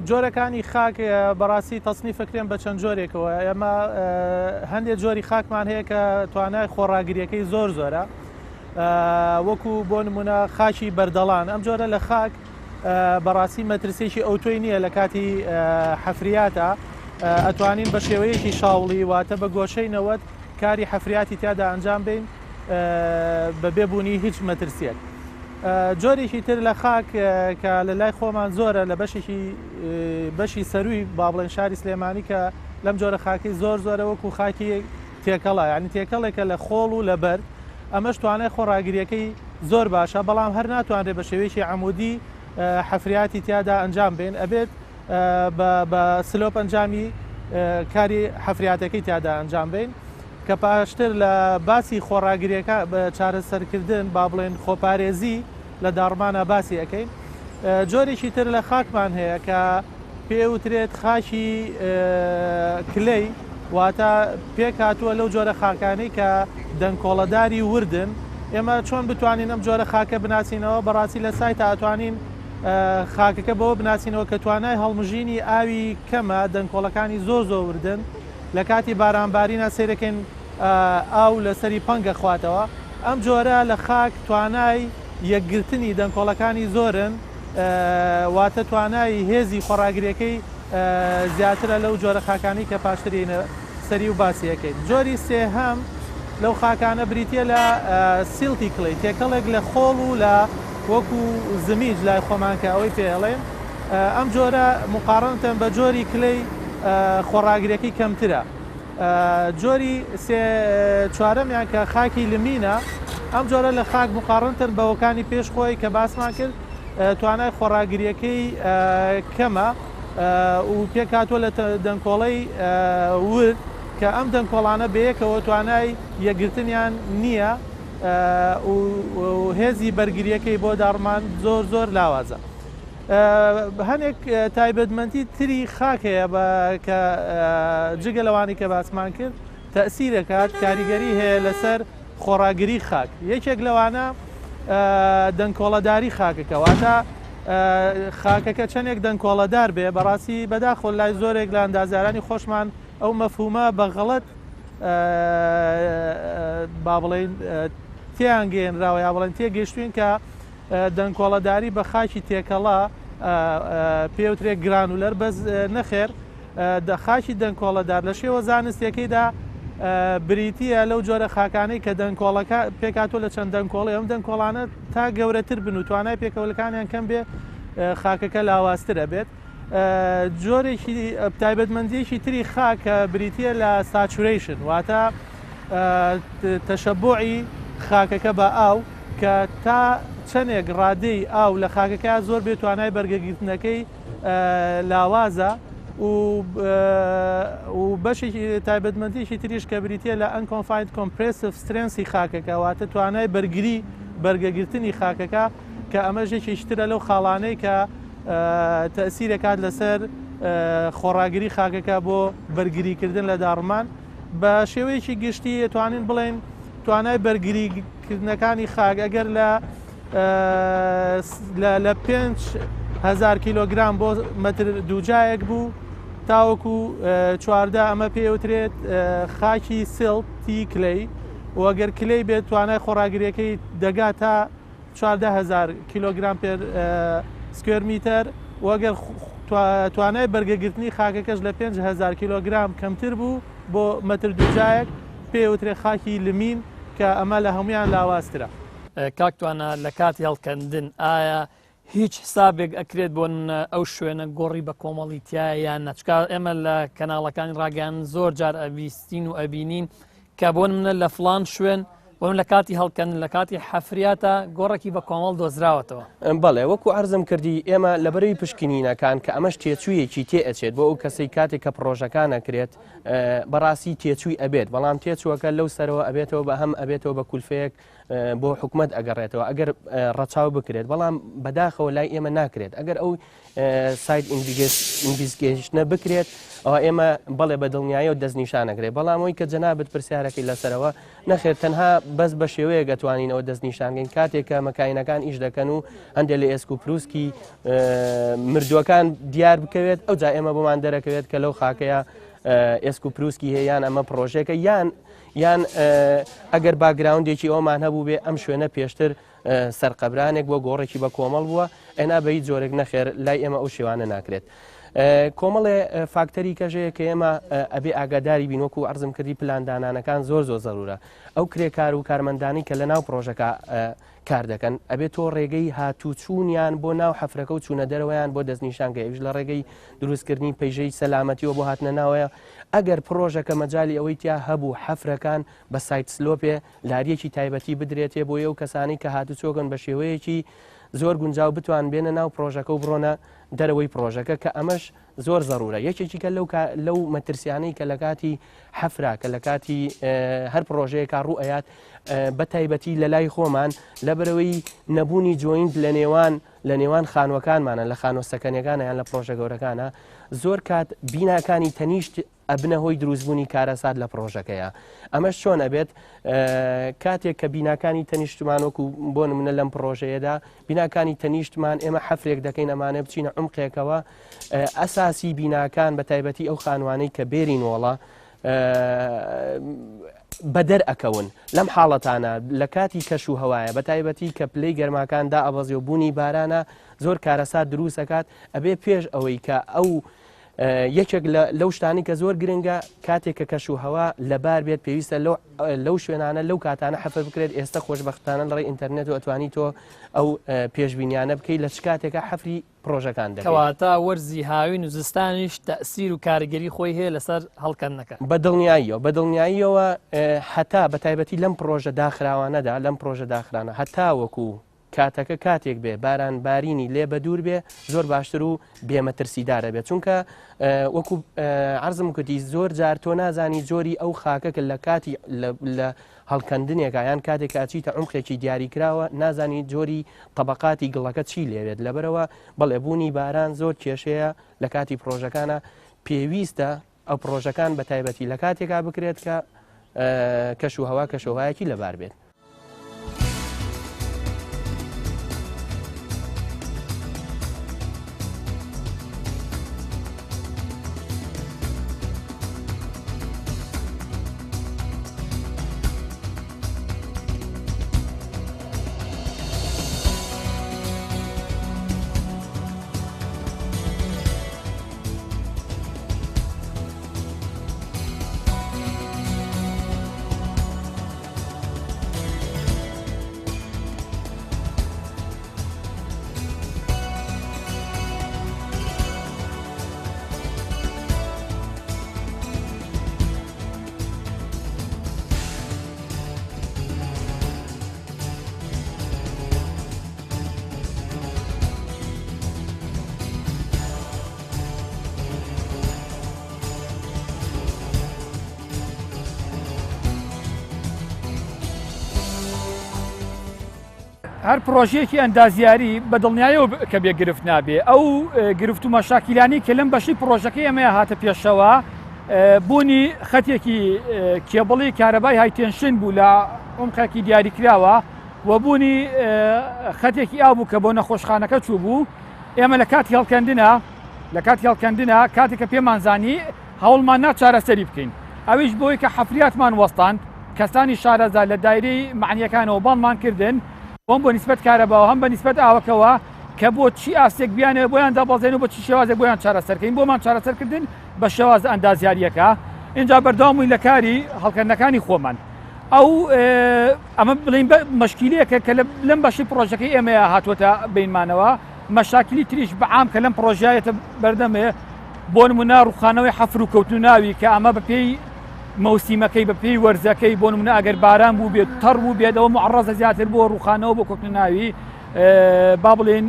جۆرەکانی خاک بەڕاستی تەصنیفەکرێن بە چەند جۆرێکەوە ئێمە هەندێک جۆری خاکمان هەیە کە توانای خۆڕاگریەکەی زۆر زۆرە وەکو بۆ نمونە خاکی بەردەڵان ئەم جۆرە لە خاک بەڕاستی مەترسێکی ئەوتۆی نییە لە کاتی حەفریاتە ئەتوانین بە شێوەیەکی شاوڵی واتە بە گۆشەی نەوەت کاری حەفریاتی تیادا ئەنجام بین بە بێبوونی هیچ مەترسیەک. جۆرێکی تر لە خاک کە لە لای خۆمان زۆرە لە بەشی سەروی با بڵێن شاری سلێمانی کە لەم جۆرە خاکی زۆر زۆرە وەکو خاکی تێکەڵە یعنی تێکەڵێکە لە خۆڵ و لە بەر ئەمەش توانای خۆڕاگریەکەی زۆر باشە بەڵام هەر ناتوانرێت بە شێوەیەکی عمودی حەفریاتی تیادا ئەنجام بین ئەبێت بە سلۆپ ئەنجامی کاری حەفریاتەکەی تیادا ئەنجام بین کە پاشتر لە باسی خۆڕاگریەکە بە چارەسەرکردن با بڵێن خۆپارێزی لە داڕمانە باسی ئەەکەین. جۆرێکی تر لە خاکمان هەیە کە پێوترێت خاکی کلەی واتە پێک هاتووە لەو جۆرە خاکانەی کە دەنگکۆڵەداری وردن ئێمە چۆن بتوانین ئەم جۆرە خاکە بناسیینەوە بەڕاستی لە سایتە ئەتوانین خاکەکە بەوە بناسیینەوە کە توانای هەڵمژینی ئاوی کەمە دەنگکۆڵەکانی زۆر وردن لە کاتی بارانبارینە سیرەکەین ئاو لەسەری پەنگە خواتەوە ئەم جۆرە لە خاک توانای یەکگرتنی دەنگکۆڵەکانی زۆرن واتە توانای هێزی خۆڕاگریەکەی زیاترە لەو جۆرە خاکانی کە پاشترینە سەری و باسیەکەین. جۆری سێهەم لەو خاکانە بریتە لە سیلتی کڵی تێکەڵێک لە خۆڵ و لە وەکو زمیج لای خۆمان کە ئەوەی پێڵێن ئەم جۆرە مقارنتەن بە جۆری کلەی خۆڕاگریەکەی کەمترە. جۆری چوارەمیان کە خاکی لمینە ئەم جۆرە لە خاک مقارنتن بەوەکانی پێش خۆی کە باسمان کرد توانای خۆڕاگریەکەی کەمە و پێکاتوە لە دەنگکۆڵەی ورد کە ئەم دەنگکۆڵانە بەیەکەوە توانای یەکگرتنیان نییە و هێزی بەرگریەکەی بۆ داڕمان زۆر لاوازە. هەنێک تایبەتمەندی تری خاکەیە کە جگە لەوانی کە باسمان کرد تەسیرەکات کاریگەری هەیە لەسەر خۆڕاگری خاک یەکێک لەوانە دەنگکۆڵەداری خاکەکەواتە خاکەکە چەندێک دەنگکۆڵەدار بێ بەڕاستی بەداخۆ لای زۆرێک لە ئەندازارانی خۆشمان ئەو مەفهومە بە غەڵەت با بڵێن تیان گەێنراوە یا بڵێن تێگەیشتوین کە دەنگکۆڵەداری بە خاکی تێکەڵا پێوترێک گرانولەر بەس نەخێر خاکی دەنگکۆڵەدار لە شێوە زانستیەکەیدا بریتیە لەو جۆرە خاکانەی کە دەنگکۆڵەکە پێکاتۆ لە چەند دەنگکۆڵی ئەم دەنگکۆڵانە تا گەورەتر بن و توانای پێکەوەلەکانیان کەم بێ خاکەکە لاوااسترە بێت. جۆرێکی تایبەتمەندیەکی تری خاکە بریتە لە ساتوریشن واتە تەشەبۆعی خاکەکە بە ئاو کە تا چەندێک ڕادەی ئاو لە خاکەکە زۆر بێت توانای بەرگەگرتنەکەی لاوازە و بەشێکی تایبەتمەندیشی تریش کە بریتە لە ئەنکۆنفاید کۆمپرسیڤ سترێنسی خاکەکە واتە توانای بەرگەگرتنی خاکەکە کە ئەمەژێکی شترە لەو خاڵانەی کە تەسیرەکات لەسەر خۆڕاگری خاکەکە بۆ بەرگریکردن لە داڕمان بە شێوەیەکی گشتی توانین بڵێن توانای بەرگریکردنەکانی خاک ئەگەر لە 5,000 کیلۆگرام بۆ مەتر دووجایەک بوو تاوەکو چواردە ئەمە پێوترێت خاکی سڵتی کلەی وەگەر کلەی بێت توانای خۆڕاگریەکەی دەگات تا 14,000 کیلۆگرام پێر سکوێر میتر وەگەر توانای بەرگەگرتنی خاکەکەش لە 5,000 کیلۆگرام کەمتر بوو بۆ مەتر دووجایەک پێوترێت خاکی لمین کە ئەمە لە هەمویان لاوازترە. کاکتوانە لە کاتی هەڵکەندن ئایا هیچ حسابێک ئەکرێت بۆ ئەو شوێنە گۆڕی بە کۆمەڵیتیایە یان نەچکا ئێمە لە کەناڵەکانی ڕاگەیان زۆر جار ئەویستین و ئەبینین کە بۆن منە لە فلان شوێن بۆم لە کاتی هەڵکەندن لە کاتی حەفریاتە گۆڕێکی بە کۆمەڵ دۆزراوەتەوە. بەڵێ وەکو عەرزم کردی ئێمە لەبەرەوەی پشکنینەکان کە ئەمەش تێچوویەکی تێ ئەچێت بۆ ئەو کەسەی کاتێک کە پرۆژەکان ئەکرێت بەڕاستی تێچووی ئەبێت بەڵام تێچووەکە لەو سەرەوە ئەبێتەوە بە هەم ئەبێتەوە بە کولفەیەک بۆ حکوومەت ئەگەڕێتەوە ئەگەر ڕەچاو بکرێت بەڵام بەداخەوە لای ئێمە ناکرێت ئەگەر ئەو سایت ئینڤیسگەیشنە بکرێت ئەوە ئێمە بەڵێ بە دڵنیایی و دەستنیشانەکرێت بەڵام ئەوی کە جەنابەت پرسیارەکەی لەسەرەوە نەخێت تەنها بەس بە شێوەیە دەتوانینەوە دەستنیشانگەین کاتێکە مەکانینەکان ئیش دەکەن و هەندێک لە ئێسک و پرووسکی مردووەکان دیار بکەوێت ئەو جا ئێمە بۆمان دەرەکەوێت کە لەو خاکەیە ئێسک و پرووسکی هەیەیان ئەمە پرۆژێکە یان ئەگەر باگراوندێکی ئەومان هەبوو بێ ئەم شوێنە پێشتر سەرقەبرانێک بۆ گۆڕێکی بە کۆمەڵ بووە ئەنا بە هیچ جۆرێک نەخێر لای ئێمە ئەو شێوانە ناکرێت. کۆمەڵێ فاکتەری کەژەیە کە ئێمە ئەبێ ئاگاداری بینۆک و ئەرزم کردی پلاندانانەکان زۆر زەرورە ئەو کرێکار و کارمەندانی کە لە ناو پرۆژەکە کار دەکەن ئەبێت تۆ ڕێگەی هاتوچوونیان بۆ ناو حەفرەکە و چوونە دەرەوەیان بۆ دەستنیشانگەیش لە ڕێگەی دروستکردنی پەیژەی سەلامەتیەوە بۆ هاتنە ناوەیە ئەگەر پرۆژەکە مەجای ئەوەی تیا هەبوو حەفرەکان بە سایت سلۆپێ لاریەکی تایبەتی بدرێتێ بۆ ئەو کەسانی کە هاتوچۆگەن بە شێوەیەکی زۆر گونجاو بتوان بێنە ناو پرۆژەکە و بڕۆنە دەرەوەی پرۆژەکە کە ئەمەش زۆر زەرورە یەکێکی کە لەو مەترسیانەی کە لە کاتی حەفرا کە لە کاتی هەر پرۆژەیەکە ڕوئەیات بە تایبەتی لە لای خۆمان لەبەرەوەی نەبوونی جوین لە نێوان خانوەکانمانە لە خانۆ سەکەنیەکانە یان لە پرۆژە گەورەکانە زۆر کات بیناکانی تەنیشت ئەبنە هۆی دروستبوونی کارەسات لە پرۆژەکەیە ئەمەش چۆن ئەبێت کاتێک کە بیناکانی تەنیشتمان وەکو بۆ نمونە لەم پرۆژەیەدا بیناکانی تەنیشتمان ئێمە حەفرێک دەکەین ئەمانە بچینە عمقێکەوە ئەساسی بیناکان بە تایبەتی ئەو خانوانەی کە بێرین وڵە بەدەر ئەکەون لەم حاڵەتانە لە کاتی کەش و هەوایە بە تایبەتی کە پلەی گەرماکاندا ئەبەزی و بوونی بارانە زۆر کارەسات دروست دەکات ئەبێ پێش ئەوەی کە ئەو یەکێک لەو شتانی کە زۆر گرنگە کاتێک کە کەش و هەوا لەبار بێت پێویستە لەو شوێنانە لەو کاتانە حەفر بکرێت ئێستا خۆشبەختانە لەڕێی ئینتەرنێت و ئەتوانی تۆ ئەو پێشبینیانە بکەیت لە چ کاتێکە حەفری پرۆژەکان دەکەوێت کەواتە وەرزی هاوین و زستانیش تەسیر و کارگەری خۆی هەیە لەسەر هەڵکردنەکە بە دڵنیاییەوە هەتا بە تایبەتی لەم پرۆژە داخراوانەدا لەم پرۆژە داخرانە هەتا وەکو کاتەکە کاتێک بێ باران بارینی لێ بە دوور بێ زۆر باشتر و بێمەترسیدارە بێت چونکە وەکو عەرزم کوتی زۆر جار تۆ نازانی جۆری ئەو خاکەکە لە کاتی لە هەڵکەندنێکە یان کاتێک کاچیتە عمقێکی دیاریکراوە نازانی جۆری طبقاتی گڵەکە چی لێوێت لەبەرەوە بەڵێبوونی باران زۆر کێشەیە لە کاتی پرۆژەکانە پێویستە ئەو پرۆژەکان بە تایبەتی لە کاتێکا بکرێت کە کەش و هەوا کەشەوایەکی لەبار بێت. هەر پرۆژەیەکی ئەندازیاری بە دڵنیاییەوە کە بێ گرفت نابێ ئەو گرفت و مەشاکیلانی کە لەم بەشی پرۆژەکەی ئەمەیە هاتە پێشەوە بوونی خەتێکی کێبڵی کارەبای هایتێنشن بوو لە عمقێکی دیاریکراوە و بوونی خەتێکی ئاو بوو کە بۆ نەخۆشخانەکە چوو بوو ئێمە لە کاتی هەڵکەندنە کاتێک کە پێمانزانی هەوڵمان ناچارەسەری بکەین ئەویش بۆی کە حەفریاتمان وەستاند کەسانی شارەزا لە دایرەی معنیەکانەوە باڵمان کردن بۆم بۆ نیسبەت کارەباوە هەم بە نیسبەت ئاوەکەوە کە بۆ چی ئاستێک بیانێ بۆیان دابەزێن و بۆ چی شێوازێک بۆیان چارەسەرکەین بۆمان چارەسەرکردن بە شێواز ئەندازیاریەکە اینجا بەردەوامبووین لە کاری هەڵکردنەکانی خۆمان ئەو ئەمە بڵین مەشکیلەیەکە کە لەم بەشی پرۆژەکەی ئێمەیە هاتووەتە بینمانەوە مەشاکلی تریش بەعام کە لەم پرۆژایەتە بەردەمێ بۆ نمونە ڕووخانەوەی حەفر و کەوتناوی کە ئەمە بەپێی مەوسیمەکەی بەپێی وەرزەکەی بۆ نمونە ئەگەر باران بوو بێت تەڕ بوو بێتەوە معڕەزە زیاتر بۆ ڕووخانەوە بۆ کەوتناوی با بڵێن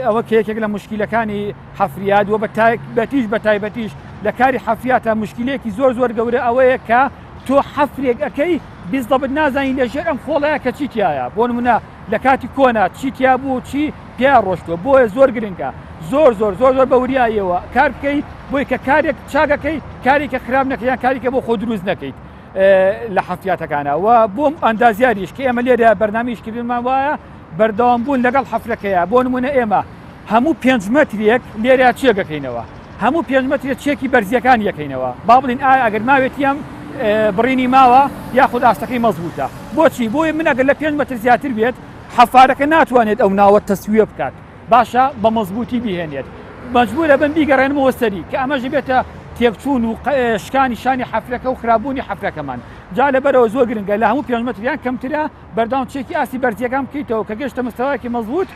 ئەوە کێکێک لە مشکیلەکانی حەفریات و بە تایبەتیش لە کاری حەفریاتە مشکلەیەکی زۆر گەورە ئەوەیە کە تۆ حەفرێک ئەەکەی بیستەبت نازانی لەژێر ئەم خۆڵەیە کە چیتیایە بۆ نمونە لە کاتی کۆنا چیتیا بوو چی پیا ڕۆشتووە بۆیە زۆر گرنگە زۆر بە وریایەوە کار بکەیت بۆی کە کارێک چاگەکەی کارێکە خراپ نەکەیان کارێکە بۆ خۆ دروست نەکەیت لە حەفیاتەکانەوە بۆم ئەندازیاریش کە ئێمە لێرە بەرنامەیشکردنمان وایە بەردەوام بوون لەگەڵ حەفرەکەیە بۆ نمونە ئێمە هەموو 5 مەترێک لێرە چێگەکەینەوە هەموو 5 مەترێک چێکی بەرزیەکان یەکەینەوە با بڵین ئایا ئەگەر ماوێتیان بڕینی ماوە یاخود ئاستەکەی مەزبوطە بۆچی بۆی من ئەگەر لە 5 مەتر زیاتر بێت حەفارەکە ناتوانێت ئەو ناوە تەسویە بکات باشە بە مەزبوطی بهێنێت مەجبورە بن بیگەڕێنمەوە سەری کە ئەمەژ بێتە تێکچوون و شکانی شانی حەفرەکە و خراببوونی حەفرەکەمان جا لەبەرەوە زۆر گرنگە لە هەموو 5 مەتریان کەمترە بەردەوام چێکی ئاسی بەرزیەکان بکەیتەوە کە گەشتە مستەوایەکی مەزبوط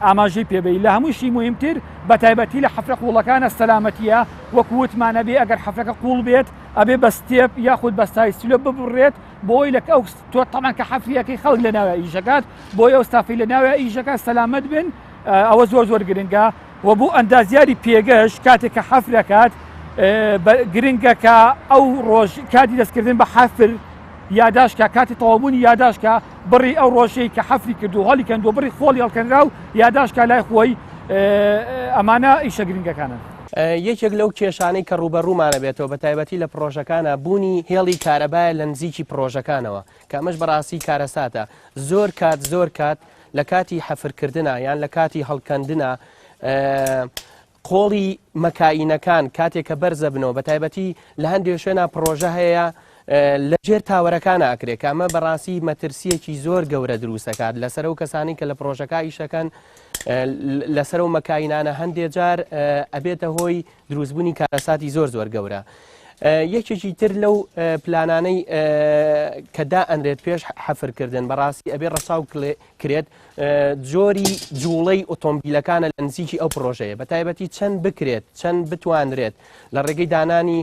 ئاماژەی پێبی لە هەمووشی مهمتر بە تایبەتی لە حەفرە قوڵەکانە سەلامەتیە وەکو وتمانە بێ ئەگەر حەفرەکە قوڵ بێت ئەبێ بە ستێپ یاخود بە ستایسیلۆ ببڕێت بۆی لە ئەو تۆ تەمان کە حەفریەکەی خەڵک لە ناوە ئیژەکات بۆی ئەو ستافی لە ناوە ئیژەکە سەلامەت بن ئەوە زۆر گرنگە و بۆ ئەندازیاری پێگەشت کاتێک کە حەفرەکات گرنگە کە ئەو ڕۆژ کاتی دەستکردن بە حەفر یاداشکە کاتی تەوابوونی یاداشکە بڕی ئەو ڕۆژەی کە حەفری کردو هەڵی کەندۆ بڕی خۆڵی هەڵکەنرا و یاداشکە لای خۆی ئەمانە ئیشە گرنگەکانن. یەکێک لەو کێشانەی کە ڕوبەڕوومانە بێتەوە بە تایبەتی لە پرۆژەکانە بوونی هێڵی کارەبایە لە نزیکی پرۆژەکانەوە کە ئەمەش بەڕاستی کارەساتە زۆر کات لە کاتی حەفرکردنە یان لە کاتی هەڵکەندنە قۆڵی مەکائینەکان کاتێک کە بەرزە بنەوە بە تایبەتی لە هەندێک شوێنە پرۆژە هەیە لە ژێر تاوەرەکانە ئەکرێت کە ئەمە بەڕاستی مەترسیەکی زۆر گەورە دروستەکات لەسەر ئەو کەسانی کە لە پرۆژەکە ئیشەکەن لەسەر و مەکائینانە هەندێک جار ئەبێتە هۆی دروستبوونی کارەساتی زۆر گەورە. یەکێکی تر لەو پلانانەی کەدا ئەندرێت پێش حەفرکردن بەڕاستی ئەبێ ڕەساو کرێت جۆری جوڵەی ئۆتۆمبیلەکانە لە نزیکی ئەو پرۆژەیە بە تایبەتی چەند بکرێت چەند بتوانرێت لە ڕێگەی دانانی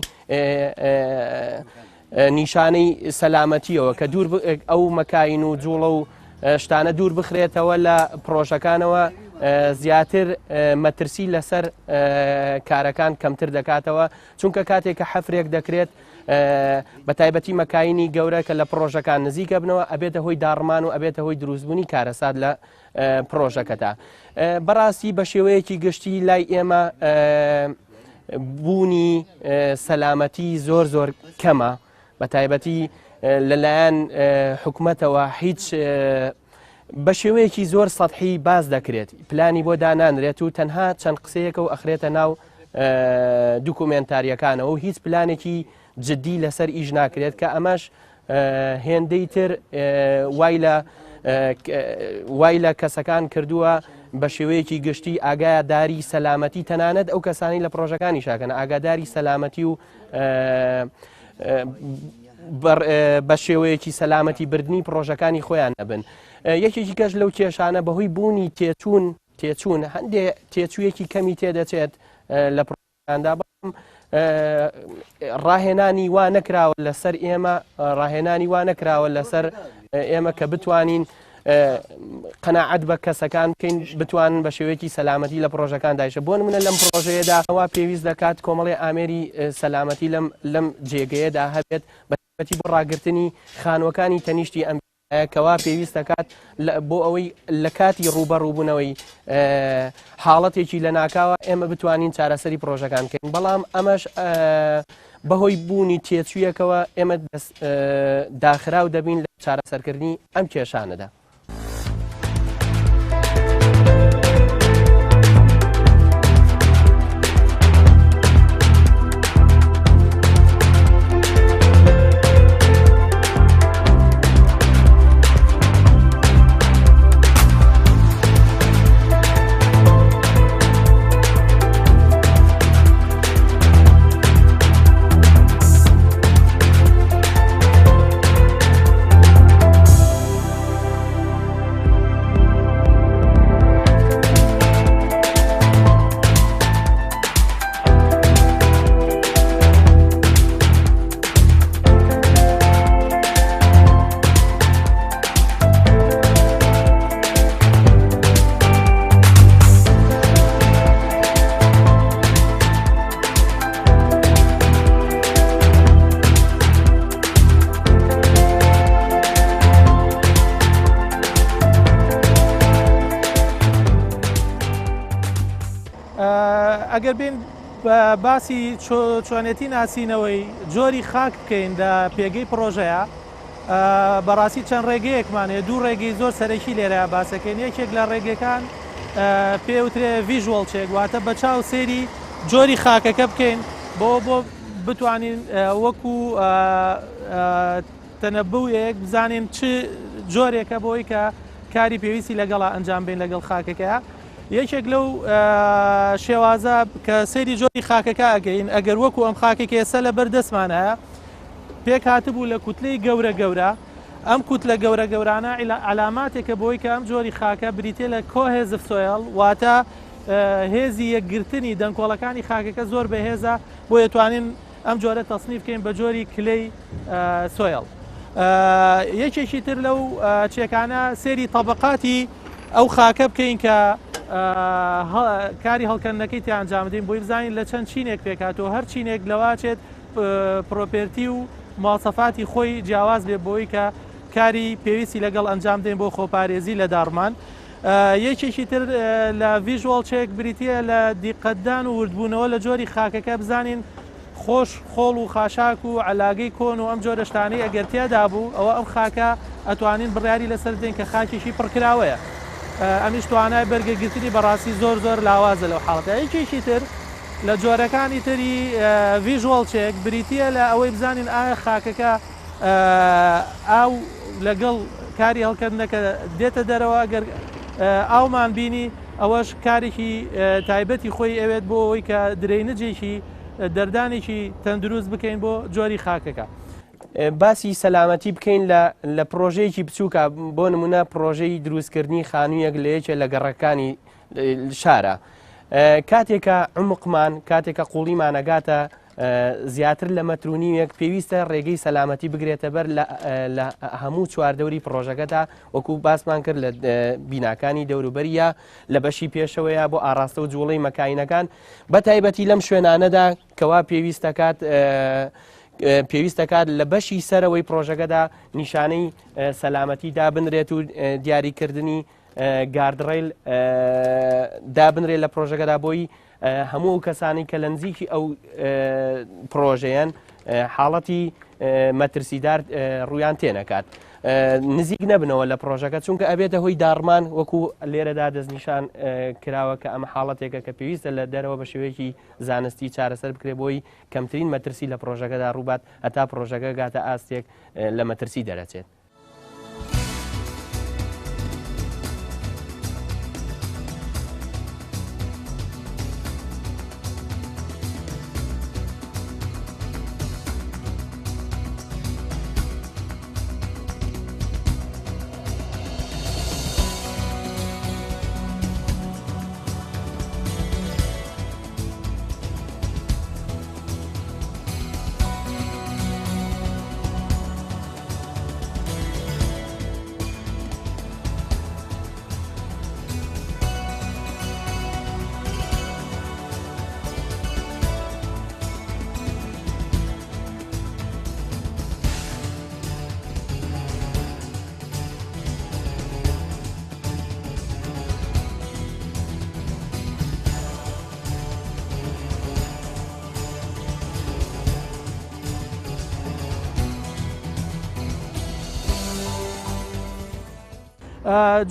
نیشانەی سەلامەتیەوە کە دوور ئەو مەکاین و جوڵە و شتانە دوور بخرێتەوە لە پرۆژەکانەوە زیاتر مەترسی لەسەر کارەکان کەمتر دەکاتەوە چونکە کاتێک کە حەفرێک دەکرێت بە تایبەتی مەکاینی گەورە کە لە پرۆژەکان نزیکە بنەوە ئەبێتە هۆی داڕمان و ئەبێتە هۆی دروستبوونی کارەسات لە پرۆژەکەدا بەڕاستی بە شێوەیەکی گشتی لای ئێمە بوونی سەلامەتی زۆر کەمە بە تایبەتی لەلایەن حکوومەتەوە هیچ بە شێوەیەکی زۆر سەدحی باز دەکرێت پلانی بۆ دانانرێت و تەنها چەند قسەیەکە و ئەخرێتە ناو دوکومنتاریەکانەوە و هیچ پلانێکی جددی لەسەر ئیژ ناکرێت کە ئەمەش هێندەی تر وای لە کەسەکان کردووە بە شێوەیەکی گشتی ئاگاداری سەلامەتی تەنانەت ئەو کەسانی لە پرۆژەکانی شاکەن ئاگاداری سەلامەتی و بە شێوەیەکی سەلامەتی بردننی پرۆژەکانی خۆیان نەبن. یەکێکی کەش لەو کێشانە بەهۆی بوونی تێچوون هەندێک تێچوویەکی کەمی تێدەچێت لە پرۆژەکاندا بەڵام ڕاهێنانی وا نەکراوە لەسەر ئێمە ڕاهێنانی وا نەکراوە لەسەر ئێمە کە بتوانین قەناعەت بە کەسەکان بکەین بتوانن بە شێوەیەکی سەلامەتی لە پرۆژەکان دایشە بۆ نمونە لەم پرۆژەیەدا وا پێویست دەکات کۆمەڵی ئامێری سەلامەتی لەم جێگەیەدا هەبێت بەتی بۆ ڕاگررتنی خانوەکانی تەنیشتی ئەم کەوا پێویست دەکات بۆ ئەوەی لە کاتی ڕوبەڕووبوونەوەی حاڵەتێکی لە ناکاوە ئێمە بتوانین چارەسەری پرۆژەکان بکەین بەڵام ئەمەش بەهۆی بوونی تێچوویەکەوە ئێمە داخراو دەبین لە چارەسەرکردنی ئەم کێشانەدا. ئەگەر بین باسی چۆنێتی ناسینەوەی جۆری خاک بکەین لە پێگەی پرۆژەیە بەڕاستی چەند ڕێگەیەکمانێ دوو ڕێگەی زۆر سەرەکی لێرە باسەکەین یەکێک لە ڕێگەکان پێوترێ ڤیژوەڵ چێک واتە بە چاو سێری جۆری خاکەکە بکەین بۆ بتوانین وەکو تەنەبوویەک بزانین چ جۆرێکە بۆی کە کاری پێویستی لەگەڵا ئەنجام بین لەگەڵ خاکەکەیە یەکێک لەو شێوازە کە سەیری جۆری خاکەکە ئەگەین ئەگەر وەکو ئەم خاکێک ئێستا لە بەردەستمانەیە پێک هاتبوو لە کوتلەی گەورە ئەم کوتلە گەورانە علاماتێکە بۆی کە ئەم جۆری خاکە بریتێ لە کۆهێزف سۆیڵ واتە هێزی یەکگرتنی دەنگۆڵەکانی خاکەکە زۆر بەهێزە بۆ دەتوانین ئەم جۆرە تەصنیف بکەین بە جۆری کلەی سۆیڵ. یەکێکی تر لەو چێکانە سێری تەبقاتی ئەو خاکە بکەین کە کاری هەڵکردنەکەی تیانجام بدەین بۆی بزانین لە چەند چینێک پێکاتەوە هەر چینێک لەواچێت پرۆپێرتی و مواصفاتی خۆی جیاواز بێ بۆی کە کاری پێویستی لەگەڵ ئەنجام دێن بۆ خۆپارێزی لە داڕمان. یەکێکی تر لە ڤیژوەڵ چێک بریتە لە دیقەتدان و وردبوونەوە لە جۆری خاکەکە بزانین خۆش خۆڵ و خاشاک و علاگەی کۆن و ئەم جۆرە شتانەی ئەگەر تێدا بوو ئەوە ئەم خاکە ئەتوانین بڕیاری لەسەر دێن کە خاکێکی پڕکراوەیە ئەمیش توانای بەرگەگرتنی بەڕاستی زۆر لاوازە لەو حاڵەتە. یەکێکی تر لە جۆرەکانی تری ڤیژوەڵ چێک بریتە لە ئەوەی بزانین ئایا خاکەکە ئاو لەگەڵ کاری هەڵکردنەکە دێتە دەرەوە ئەگەر ئاومان بینی ئەوەش کارێکی تایبەتی خۆی ئەوێت بۆ ئەوەی کە درێنجێکی دەردانێکی تەندروست بکەین بۆ جۆری خاکەکە. باسی سەلامەتی بکەین لە پرۆژەیەکی بچووکە بۆ نمونە پرۆژەی دروستکردنی خانوویەک لە یەکێ لە گەڕەکانی شارە کاتێکە عمقمان کاتێکە قوڵیمان ئەگاتە زیاتر لە مەترونیەک پێویستە ڕێگەی سەلامەتی بگرێتە بەر لە هەموو چواردەوری پرۆژەکەدا وەکو باسمان کرد لە بیناکانی دەوروبەریە لە بەشی پێشەوەیە بۆ ئاراستە و جوڵەی مەکانینەکان بە تایبەتی لەم شوێنانەدا کەوا پێویستەکات لە بەشی سەرەوەی پرۆژەکەدا نیشانەی سەلامەتی دابنرێت و دیاریکردنی گاردڕێل دابنرێت لە پرۆژەکەدا بۆی هەموو کەسانی کە لە نزیکی ئەو پرۆژەیەن حاڵەتی مەترسیدار ڕویان تێنەکات نزیک نەبنەوە لە پرۆژەکە چونکە ئەبێتە هۆی داڕمان وەکو لێرەدا دەستنیشان کراوە کە ئەمە حاڵەتێکە کە پێویستە لە دەرەوە بە شێوەیەکی زانستی چارەسەر بکرێ بۆی کەمترین مەترسی لە پرۆژەکەدا ڕووبات هەتا پرۆژەکە گاتە ئاستێک لە مەترسی دەرەچێت.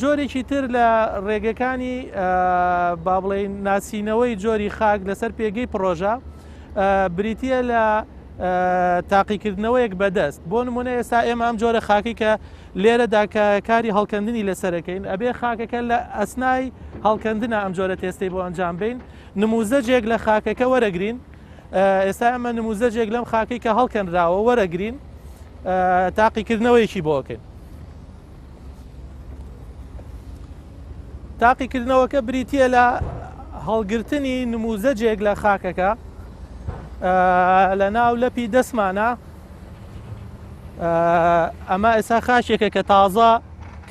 جۆرێکی تر لە ڕێگەکانی با بڵێن ناسینەوەی جۆری خاک لەسەر پێگەی پرۆژە بریتە لە تاقیکردنەوەیەک بەدەست بۆ نمونە ئێستا ئێمە ئەم جۆرە خاکی کە لێرەدا کە کاری هەڵکەندنی لەسەرەکەین ئەبێ خاکەکە لە ئەسنای هەڵکەندنە ئەم جۆرە تێستەی بۆ ئەنجام بین نموزەجێک لە خاکەکە وەرەگرین ئێستا ئەمە نموزەجێک لەم خاکی کە هەڵکەنراوە وەرەگرین تاقیکردنەوەیەکی بۆکەین. تاقیکردنەوەکە بریتە لە هەڵگرتنی نموزەجێک لە خاکەکە لە ناو لەپی دەستمانە ئەمە ئێستا خاشێکە کە تازە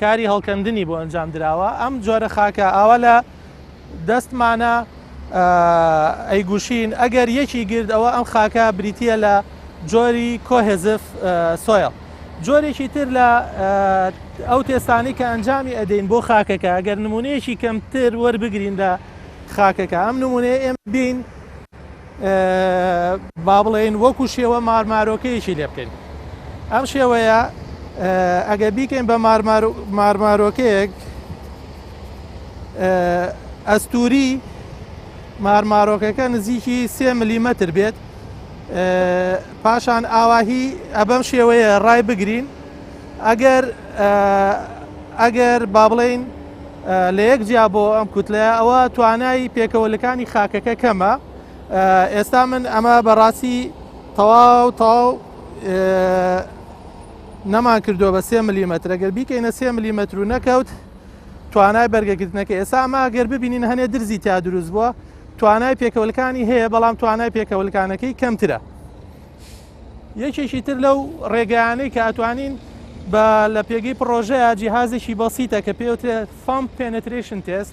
کاری هەڵکەندنی بۆ ئەنجام دراوە ئەم جۆرە خاکە ئاوا لە دەستمانە ئەیگوشین ئەگەر یەکی گرد ئەوە ئەم خاکە بریتە لە جۆری کۆهێزف سۆیڵ. جۆرێکی تر لە ئەو تێستانی کە ئەنجامی ئەدەین بۆ خاکەکە ئەگەر نمونەیەکی کەمتر وەربگرین لە خاکەکە. ئەم نمونەیە ئێمە بین با بڵێن وەکو شێوە مارمارۆکەیەکی لێ بکەین. ئەم شێوەیە ئەگە بیکەین بە مارمارۆکەیەک ئەستوری مارمارۆکەکە نزیکی 3 ملیمەتر بێت، پاشان ئاواهی ئەبەم شێوەیە ڕای بگرین. ئەگەر با بڵێن لە یەک جیا بۆ ئەم کوتلەیە ئەوە توانای پێکەوەلەکانی خاکەکە کەمە. ئێستا من ئەمە بەڕاستی تەواو نەمان کردو بە 3 ملیمەتر، ئەگەر بیکەینە 3 ملیمەتر و نەکەوت توانای بەرگەگرتنەکە. ئێستا ئەمە ئەگەر ببینین هەنێ درزی تا دروست بووە، توانای پێکەوەلەکانی هەیە بەڵام توانای پێکەوەلەکانەکەی کەمترە. یەکێکی تر لەو ڕێگەیانەی کە ئەتوانین لە پێگەی پرۆژەیە جیهازێکی بەسیتە کە پێوترێت thumb penetration test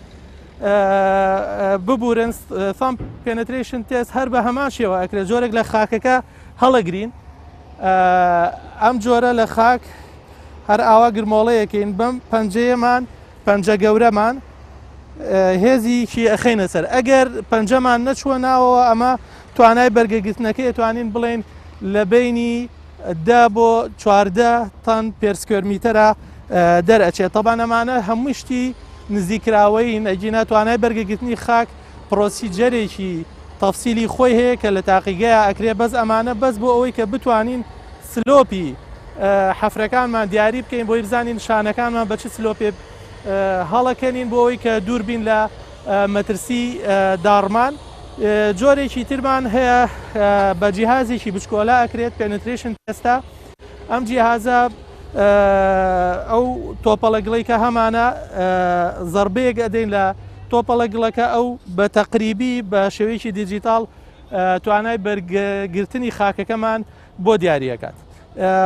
ببورن. thumb penetration test هەر بە هەمان شێوە ئەکرێت جۆرێک لە خاکەکە هەڵەگرین. ئەم جۆرە لە خاک هەر ئاوا گرمۆڵەیەکەین بەم پەنجەیەمان پەنجە گەورەمان هێزیکی ئەخەینە سەر. ئەگەر پەنجەمان نەچووە ناوەوە ئەمە توانای بەرگەگرتنەکەی توانین بڵێن لە بینی 10 بۆ 14 تەن پێرسکۆرمیتەرە دەرئەچێت. تەبان ئەمانە هەموو شتی نزیکراوەی نەگینە توانای بەرگەگرتنی خاک پرۆسیجەرێکی تەفسیلی خۆی هەیە کە لە تاقیگەیە ئەکرێ. بەس ئەمانە بەس بۆ ئەوەی کە بتوانین سلۆپی حەفرەکانمان دیاری بکەین بۆی بزانین شانەکانمان بە چ سلۆپێ هەڵەکەنین بۆ ئەوەی کە دووربین لە مەترسی داڕمان. جۆرێکی ترمان هەیە بە جیهازێکی بچکۆلا ئەکرێت پێنتریشن تێستا. ئەم جیهازە ئەو تۆپەڵە گڵی کە هەمانە زەربەیەک ئەدەین لە تۆپەڵە گڵەکە ئەو بە تەقریبی بە شێوەیەکی دیجیتال توانای بەرگرتنی خاکەکەمان بۆ دیاریەکات.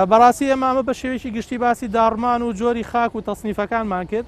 بەڕاستی ئەمامە بە شێوەیەکی گشتی باسی داڕمان و جۆری خاک و تەسنیفەکانمان کرد.